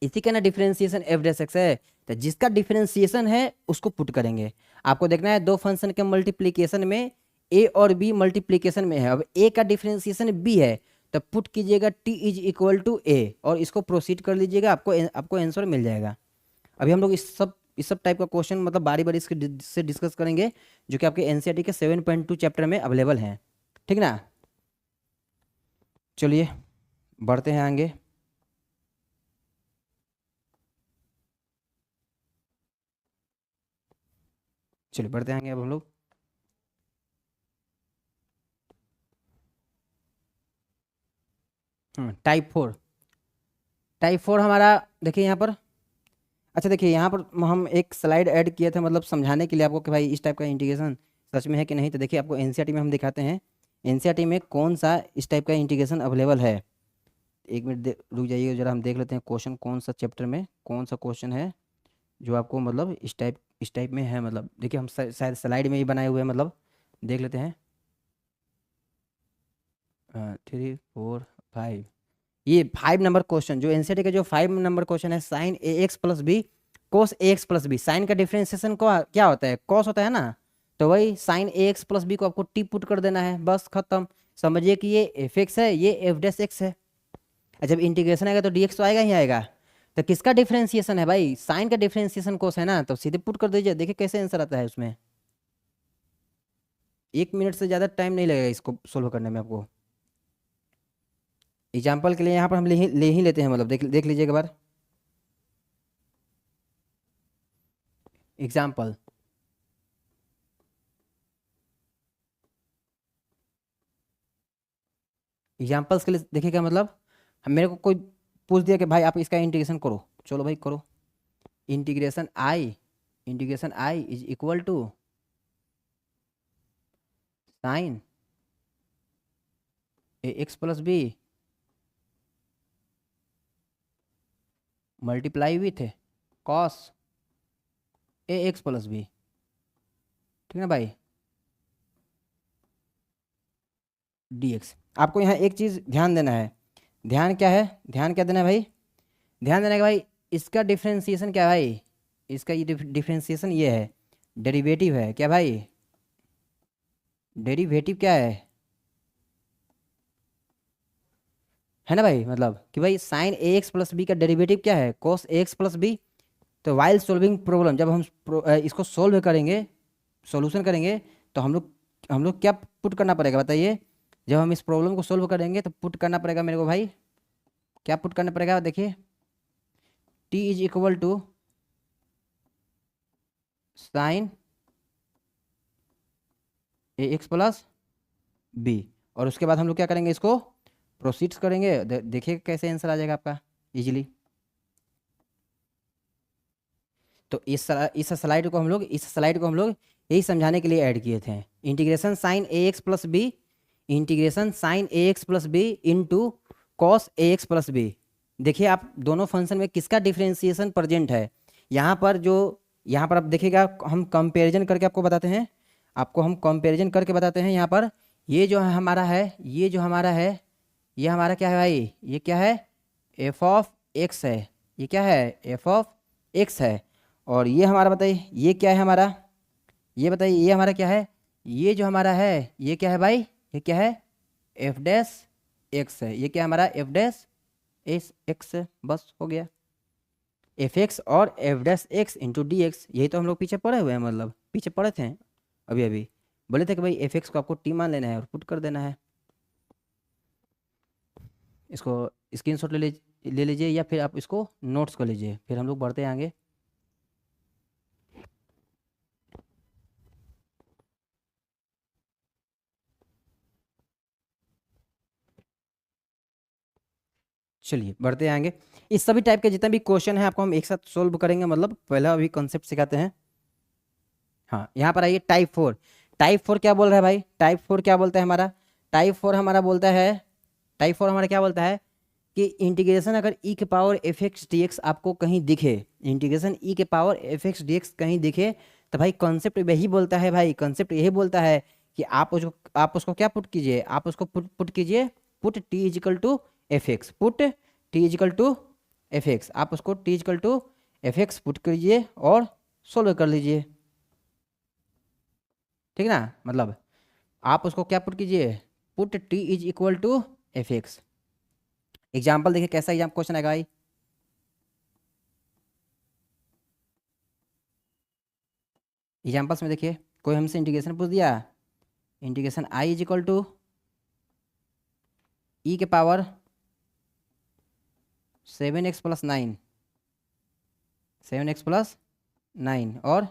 इसी का ना डिफरेंशिएशन एफ डैश एक्स है, तो जिसका डिफरेंशिएशन है उसको पुट करेंगे। आपको देखना है दो फंक्शन के मल्टीप्लीकेशन में a और b मल्टीप्लीकेशन में है, अब a का डिफरेंशिएशन b है तो पुट कीजिएगा t is equal to a और इसको प्रोसीड कर लीजिएगा, आपको आंसर मिल जाएगा। अभी हम लोग इस सब टाइप का क्वेश्चन मतलब बारी बारी से डिस्कस करेंगे, जो कि आपके एनसीईआरटी के 7.2 चैप्टर में अवेलेबल हैं, ठीक ना। चलिए बढ़ते हैं आगे। चलिए बढ़ते हैं आगे अब हम लोग। टाइप 4, टाइप 4 हमारा देखिए यहाँ पर, अच्छा देखिए यहाँ पर हम एक स्लाइड ऐड किए थे मतलब समझाने के लिए आपको कि भाई इस टाइप का इंटीग्रेशन सच में है कि नहीं। तो देखिए आपको एनसीईआरटी में हम दिखाते हैं, एनसीईआरटी में कौन सा इस टाइप का इंटीग्रेशन अवेलेबल है। एक मिनट रुक जाइए जरा, हम देख लेते हैं क्वेश्चन कौन सा चैप्टर में कौन सा क्वेश्चन है जो आपको मतलब इस टाइप में है। मतलब देखिए हम शायद स्लाइड में ही बनाए हुए हैं, मतलब देख लेते हैं। 3 4 5, ये 5 नंबर क्वेश्चन जो एनसीईआरटी का जो 5 नंबर क्वेश्चन है, साइन ए एक्स प्लस बी कोस ए एक्स प्लस बी। साइन का डिफरेंशिएशन को क्या होता है, कॉस होता है ना, तो वही साइन ए एक्स प्लस बी को आपको टी पुट कर देना है, बस खत्म। समझिए कि ये एफ एक्स है, ये एफ डैश एक्स है। जब इंटीग्रेशन आएगा तो डी एक्स तो आएगा ही आएगा। तो किसका डिफरेंशिएशन है भाई, साइन का डिफरेंशिएशन कोस है ना, तो सीधे पुट कर दीजिए, देखिए कैसे आंसर आता है उसमें। 1 मिनट से ज़्यादा टाइम नहीं लगेगा इसको सोल्व करने में आपको। एग्जाम्पल के लिए यहाँ पर हम ले ही लेते हैं, मतलब देख लीजिए एक बार एग्जाम्पल। एग्जाम्पल्स के लिए देखिएगा, मतलब हम मेरे को कोई पूछ दिया कि भाई आप इसका इंटीग्रेशन करो, चलो भाई करो। Integration I is equal to sine A x plus B multiply with cos A x plus B, ठीक है भाई, डी एक्स। आपको यहाँ एक चीज़ ध्यान देना है, ध्यान क्या है, ध्यान क्या देना है भाई, ध्यान देना है कि भाई इसका डिफरेंशिएशन क्या है भाई, इसका ये डिफरेंशिएशन ये है, डेरिवेटिव है क्या भाई, डेरिवेटिव क्या है ना भाई। मतलब कि भाई साइन ए एक्स प्लस बी का डेरिवेटिव क्या है, कोस ए एक्स प्लस बी। तो वाइल सोल्विंग प्रॉब्लम जब हम इसको सोल्व करेंगे, सॉल्यूशन करेंगे, तो हम लोग क्या पुट करना पड़ेगा बताइए। जब हम इस प्रॉब्लम को सोल्व करेंगे तो पुट करना पड़ेगा मेरे को भाई, क्या पुट करना पड़ेगा, देखिए t is equal to sine A x plus B, और उसके बाद हम लोग क्या करेंगे, इसको प्रोसीड्स करेंगे। देखिए कैसे आंसर आ जाएगा आपका इजीली। तो इस स्लाइड को हम लोग यही समझाने के लिए ऐड किए थे। इंटीग्रेशन साइन ए x plus b, integration sine ए x plus b into cos ए एक्स प्लस बी। देखिए आप दोनों फंक्शन में किसका डिफरेंशिएशन प्रेजेंट है। यहाँ पर आप देखिएगा, हम कंपेरिजन करके आपको बताते हैं, हम कंपेरिजन करके बताते हैं। यहाँ पर ये जो हमारा है, ये हमारा क्या है भाई, ये क्या है, एफ ऑफ एक्स है, ये क्या है, एफ ऑफ एक्स है। और ये हमारा बताइए ये क्या है हमारा, ये बताइए ये हमारा क्या है, ये जो हमारा है ये क्या है भाई, ये क्या है, एफ डैश एक्स है। ये क्या है हमारा, एफ डैश एक्स, बस हो गया। एफ एक्स और F dash x into D x, यही तो हम लोग पीछे पढ़े हुए हैं, मतलब पीछे पढ़े थे अभी अभी। बोले थे कि भाई एफ एक्स को आपको टी मान लेना है और पुट कर देना है। इसको स्क्रीनशॉट ले लीजिए या फिर आप इसको नोट्स कर लीजिए, फिर हम लोग बढ़ते हैं आगे। चलिए बढ़ते हैं आगे। इस सभी टाइप के जितने भी क्वेश्चन है आपको हम एक साथ सोल्व करेंगे, मतलब पहला अभी कॉन्सेप्ट सिखाते हैं। हाँ यहाँ पर आइए, टाइप 4। टाइप 4 क्या बोल रहा है भाई? टाइप 4 क्या बोलता है हमारा? टाइप 4 हमारा बोलता है, टाइप 4 हमारा क्या बोलता है कि इंटीग्रेशन अगर ई के power F x D x आपको कहीं दिखे, इंटीग्रेशन ई के power F x D x कहीं दिखे, तो भाई कॉन्सेप्ट यही बोलता है, भाई कॉन्सेप्ट यही बोलता है कि आप उसको क्या पुट कीजिए, आप उसको पुट कीजिए, put T is equal to F x, put T is equal to F X, आप उसको T is equal to F x put कीजिए और सोल्व कर लीजिए। ठीक ना, मतलब आप उसको क्या पुट कीजिए, put T is equal to F X. Example देखिए कैसा एग्जाम क्वेश्चन आएगा भाई। एग्जाम्पल्स में देखिए, कोई हमसे इंटीग्रेशन पूछ दिया, integration I is equal to e के पावर 7x+9, 7x+9 और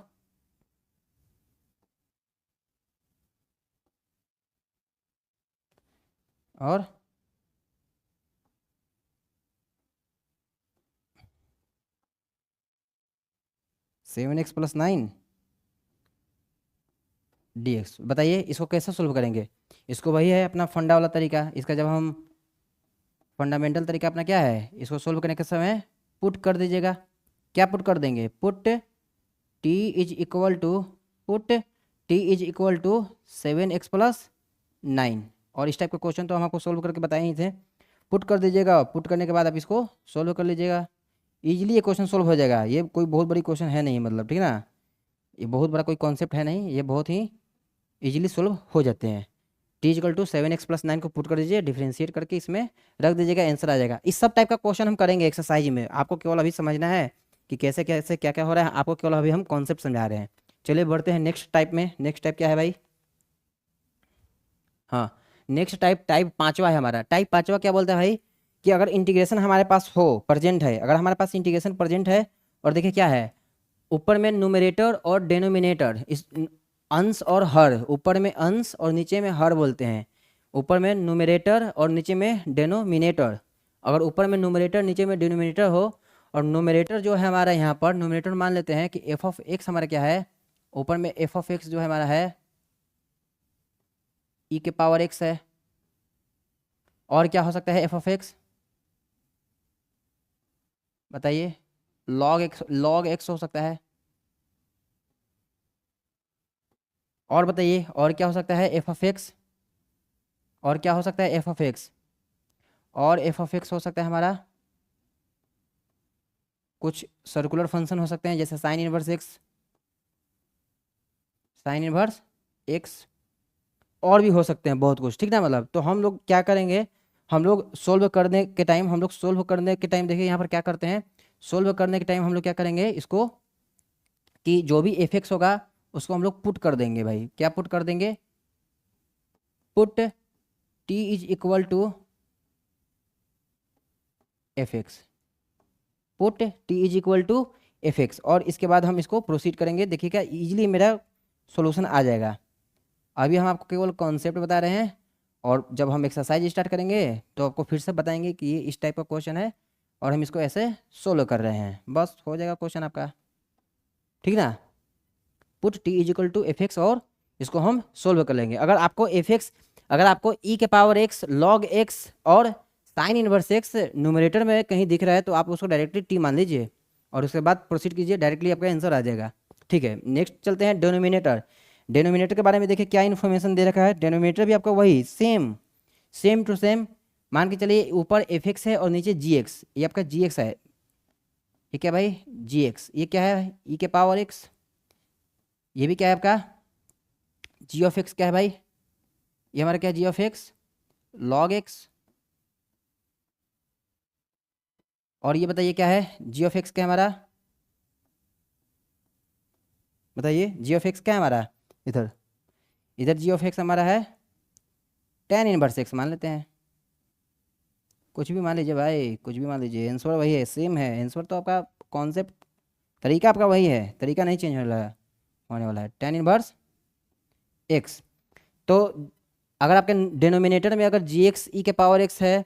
और 7x+9 dx। बताइए इसको कैसे सोल्व करेंगे? इसको वही है अपना फंडा वाला तरीका, इसका जब हम फंडामेंटल तरीका अपना क्या है, इसको सोल्व करने के समय पुट कर दीजिएगा। क्या पुट कर देंगे? Put T is equal to, put T is equal to 7x+9। और इस टाइप का क्वेश्चन तो हम आपको सोल्व करके बताए ही थे। पुट कर दीजिएगा, पुट करने के बाद आप इसको सोल्व कर लीजिएगा, ईजिली ये क्वेश्चन सोल्व हो जाएगा। ये कोई बहुत बड़ी क्वेश्चन है नहीं, मतलब ठीक ना, ये बहुत बड़ा कोई कॉन्सेप्ट है नहीं, ये बहुत ही ईजिली सोल्व हो जाते हैं। टी इजिकल टू 7x+9 को पुट कर दीजिए, डिफ्रेंशिएट करके इसमें रख दीजिएगा, आंसर आ जाएगा। इस सब टाइप का क्वेश्चन हम करेंगे एक्सरसाइज में, आपको केवल अभी समझना है कि कैसे कैसे क्या क्या हो रहा है, आपको केवल अभी हम कॉन्सेप्ट समझा रहे हैं। चलिए बढ़ते हैं नेक्स्ट टाइप में। नेक्स्ट टाइप क्या है भाई? हाँ नेक्स्ट टाइप, टाइप 5वां है हमारा। टाइप 5वां क्या बोलता है भाई कि अगर इंटीग्रेशन हमारे पास हो, प्रेजेंट है, अगर हमारे पास इंटीग्रेशन प्रेजेंट है और देखिए क्या है, ऊपर में न्यूमरेटर और डेनोमिनेटर, इस अंश और हर, ऊपर में अंश और नीचे में हर बोलते हैं, ऊपर में न्यूमरेटर और नीचे में डेनोमिनेटर। अगर ऊपर में न्यूमरेटर नीचे में डिनोमिनेटर हो, और न्यूमरेटर जो है हमारा यहाँ पर न्यूमरेटर मान लेते हैं कि एफ ऑफ एक्स हमारा क्या है, ऊपर में एफ ऑफ एक्स जो है हमारा है ई के पावर एक्स है, और क्या हो सकता है एफ ऑफ एक्स? बताइए, लॉग एक्स हो सकता है, और बताइए और क्या हो सकता है एफ ऑफ एक्स? और क्या हो सकता है एफ ऑफ एक्स? और एफ ऑफ एक्स हो सकता है हमारा कुछ सर्कुलर फंक्शन हो सकते हैं, जैसे sine inverse x, sine inverse x, और भी हो सकते हैं बहुत कुछ, ठीक ना। मतलब तो हम लोग क्या करेंगे, हम लोग सोल्व करने के टाइम, देखिए यहाँ पर क्या करते हैं, सोल्व करने के टाइम हम लोग क्या करेंगे इसको, कि जो भी एफ एक्स होगा उसको हम लोग पुट कर देंगे भाई। क्या पुट कर देंगे? Put T is equal to F x, put T is equal to F x, और इसके बाद हम इसको प्रोसीड करेंगे। देखिएगा इजीली मेरा सॉल्यूशन आ जाएगा। अभी हम आपको केवल कॉन्सेप्ट बता रहे हैं, और जब हम एक्सरसाइज स्टार्ट करेंगे तो आपको फिर से बताएंगे कि ये इस टाइप का क्वेश्चन है और हम इसको ऐसे सोल्व कर रहे हैं, बस हो जाएगा क्वेश्चन आपका, ठीक ना। Put T is equal to F x और इसको हम सोल्व कर लेंगे। अगर आपको एफ एक्स, अगर आपको ई के पावर एक्स, लॉग एक्स और साइन इनवर्स एक्स न्यूमरेटर में कहीं दिख रहा है तो आप उसको डायरेक्टली टी मान लीजिए और उसके बाद प्रोसीड कीजिए, डायरेक्टली आपका आंसर आ जाएगा। ठीक है, नेक्स्ट चलते हैं डेनोमिनेटर। डेनोमिनेटर के बारे में देखिए क्या इन्फॉर्मेशन दे रखा है। डेनोमिनेटर भी आपका वही सेम, सेम टू सेम, मान के चलिए ऊपर एफ एक्स है और नीचे जी एक्स, ये आपका जी एक्स है, ये क्या भाई जी एक्स, ये क्या है ई के पावर एक्स, ये भी क्या है आपका जी ऑफ एक्स, क्या है भाई ये हमारा क्या है जी ऑफ एक्स लॉग एक्स, और ये बताइए क्या है जी ऑफ एक्स, क्या है हमारा, बताइए जी ऑफ एक्स क्या है हमारा इधर, इधर जी ऑफ एक्स हमारा है tan इनवर्स एक्स मान लेते हैं, कुछ भी मान लीजिए भाई, कुछ भी मान लीजिए, आंसर वही है, सेम है आंसर। तो आपका कॉन्सेप्ट, तरीका आपका वही है, तरीका नहीं चेंज होने वाला है, tan इनवर्स एक्स। तो अगर आपके डिनोमिनेटर में अगर जी एक्स ई के पावर एक्स है,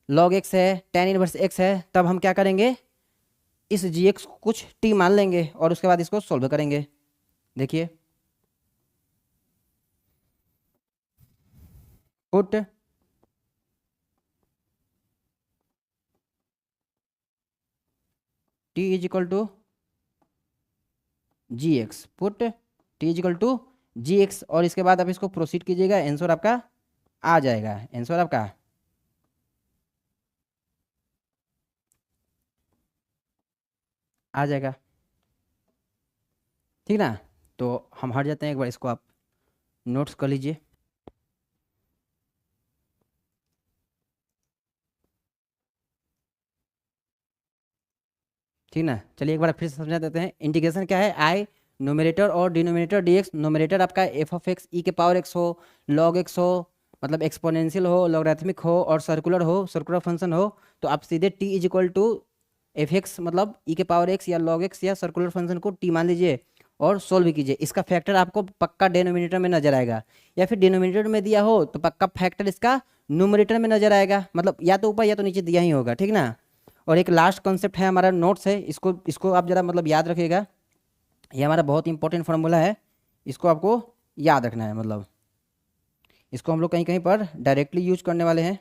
लॉग एक्स है, tan इनवर्स एक्स है, तब हम क्या करेंगे, इस जी एक्स को कुछ टी मान लेंगे और उसके बाद इसको सोल्व करेंगे। देखिए put T is equal to g x, put T is equal to g x, और इसके बाद आप इसको प्रोसीड कीजिएगा, आंसर आपका आ जाएगा, आंसर आपका आ जाएगा। ठीक ना, तो हम हट जाते हैं, एक बार इसको आप नोट्स कर लीजिए। ठीक ना, चलिए एक बार फिर से समझा देते हैं। इंटीग्रेशन क्या है, आई नोमिनेटर और डिनोमिनेटर डी एक्स। नोमिनेटर आपका एफ ऑफ एक्स ई के पावर एक्स हो, लॉग एक्स हो, मतलब एक्सपोनेंशियल हो, लॉगरिथमिक हो, और सर्कुलर हो, सर्कुलर फंक्शन हो, तो आप सीधे t is equal to F x मतलब ई के पावर एक्स या लॉग एक्स या सर्कुलर फंक्शन को टी मान लीजिए और सोल्व कीजिए। इसका फैक्टर आपको पक्का डिनोमिनेटर में नजर आएगा, या फिर डिनोमिनेटर में दिया हो तो पक्का फैक्टर इसका न्यूमरेटर में नजर आएगा, मतलब या तो ऊपर या तो नीचे दिया ही होगा। ठीक ना, और एक लास्ट कॉन्सेप्ट है हमारा, नोट्स है, इसको इसको आप जरा मतलब याद रखिएगा, ये हमारा बहुत इंपॉर्टेंट फार्मूला है, इसको आपको याद रखना है, मतलब इसको हम लोग कहीं कहीं पर डायरेक्टली यूज करने वाले हैं।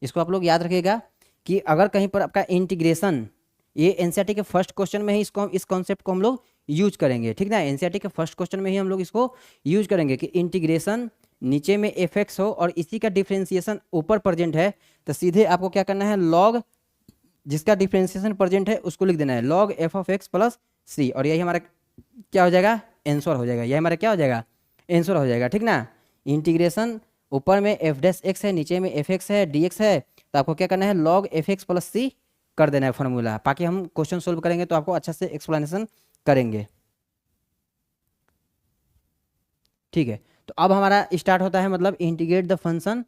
इसको आप लोग याद रखिएगा कि अगर कहीं पर आपका इंटीग्रेशन, ये एनसीईआरटी के फर्स्ट क्वेश्चन में ही इसको, इस कॉन्सेप्ट को हम लोग यूज करेंगे। ठीक ना, एनसीईआरटी के फर्स्ट क्वेश्चन में ही हम लोग इसको यूज करेंगे कि इंटीग्रेशन नीचे में एफ एक्स हो और इसी का डिफ्रेंसिएशन ऊपर प्रेजेंट है, तो सीधे आपको क्या करना है, लॉग जिसका डिफ्रेंसिएशन प्रेजेंट है उसको लिख देना है, log f of x plus c, और यही हमारा क्या हो जाएगा, आंसर हो जाएगा, यही हमारा क्या हो जाएगा, आंसर हो जाएगा। ठीक ना, इंटीग्रेशन ऊपर में एफ डैश एक्स है, नीचे में एफ एक्स है, डी एक्स है, तो आपको क्या करना है, लॉग एफ एक्स प्लस सी कर देना है फॉर्मूला, ताकि हम क्वेश्चन सोल्व करेंगे तो आपको अच्छा से एक्सप्लेनेशन करेंगे। ठीक है, तो अब हमारा स्टार्ट होता है मतलब इंटीग्रेट द फंक्शन,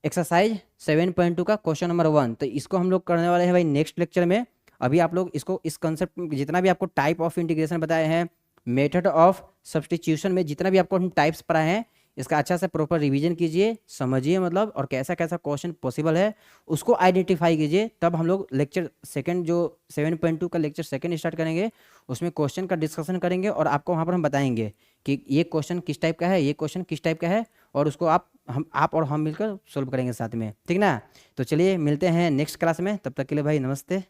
एक्सरसाइज 7.2 का क्वेश्चन नंबर 1। तो इसको हम लोग करने वाले हैं भाई नेक्स्ट लेक्चर में। अभी आप लोग इसको, इस कंसेप्ट जितना भी आपको टाइप ऑफ इंटीग्रेशन बताए हैं, मेथड ऑफ सब्सटीट्यूशन में जितना भी आपको हम टाइप्स पढ़ाए हैं, इसका अच्छा से प्रॉपर रिवीजन कीजिए, समझिए मतलब, और कैसा कैसा क्वेश्चन पॉसिबल है उसको आइडेंटिफाई कीजिए। तब हम लोग लेक्चर सेकंड जो 7.2 का लेक्चर सेकंड स्टार्ट करेंगे, उसमें क्वेश्चन का डिस्कशन करेंगे और आपको वहाँ पर हम बताएंगे कि ये क्वेश्चन किस टाइप का है, ये क्वेश्चन किस टाइप का है, और उसको आप और हम मिलकर सोल्व करेंगे साथ में। ठीक ना, तो चलिए मिलते हैं नेक्स्ट क्लास में, तब तक के लिए भाई नमस्ते।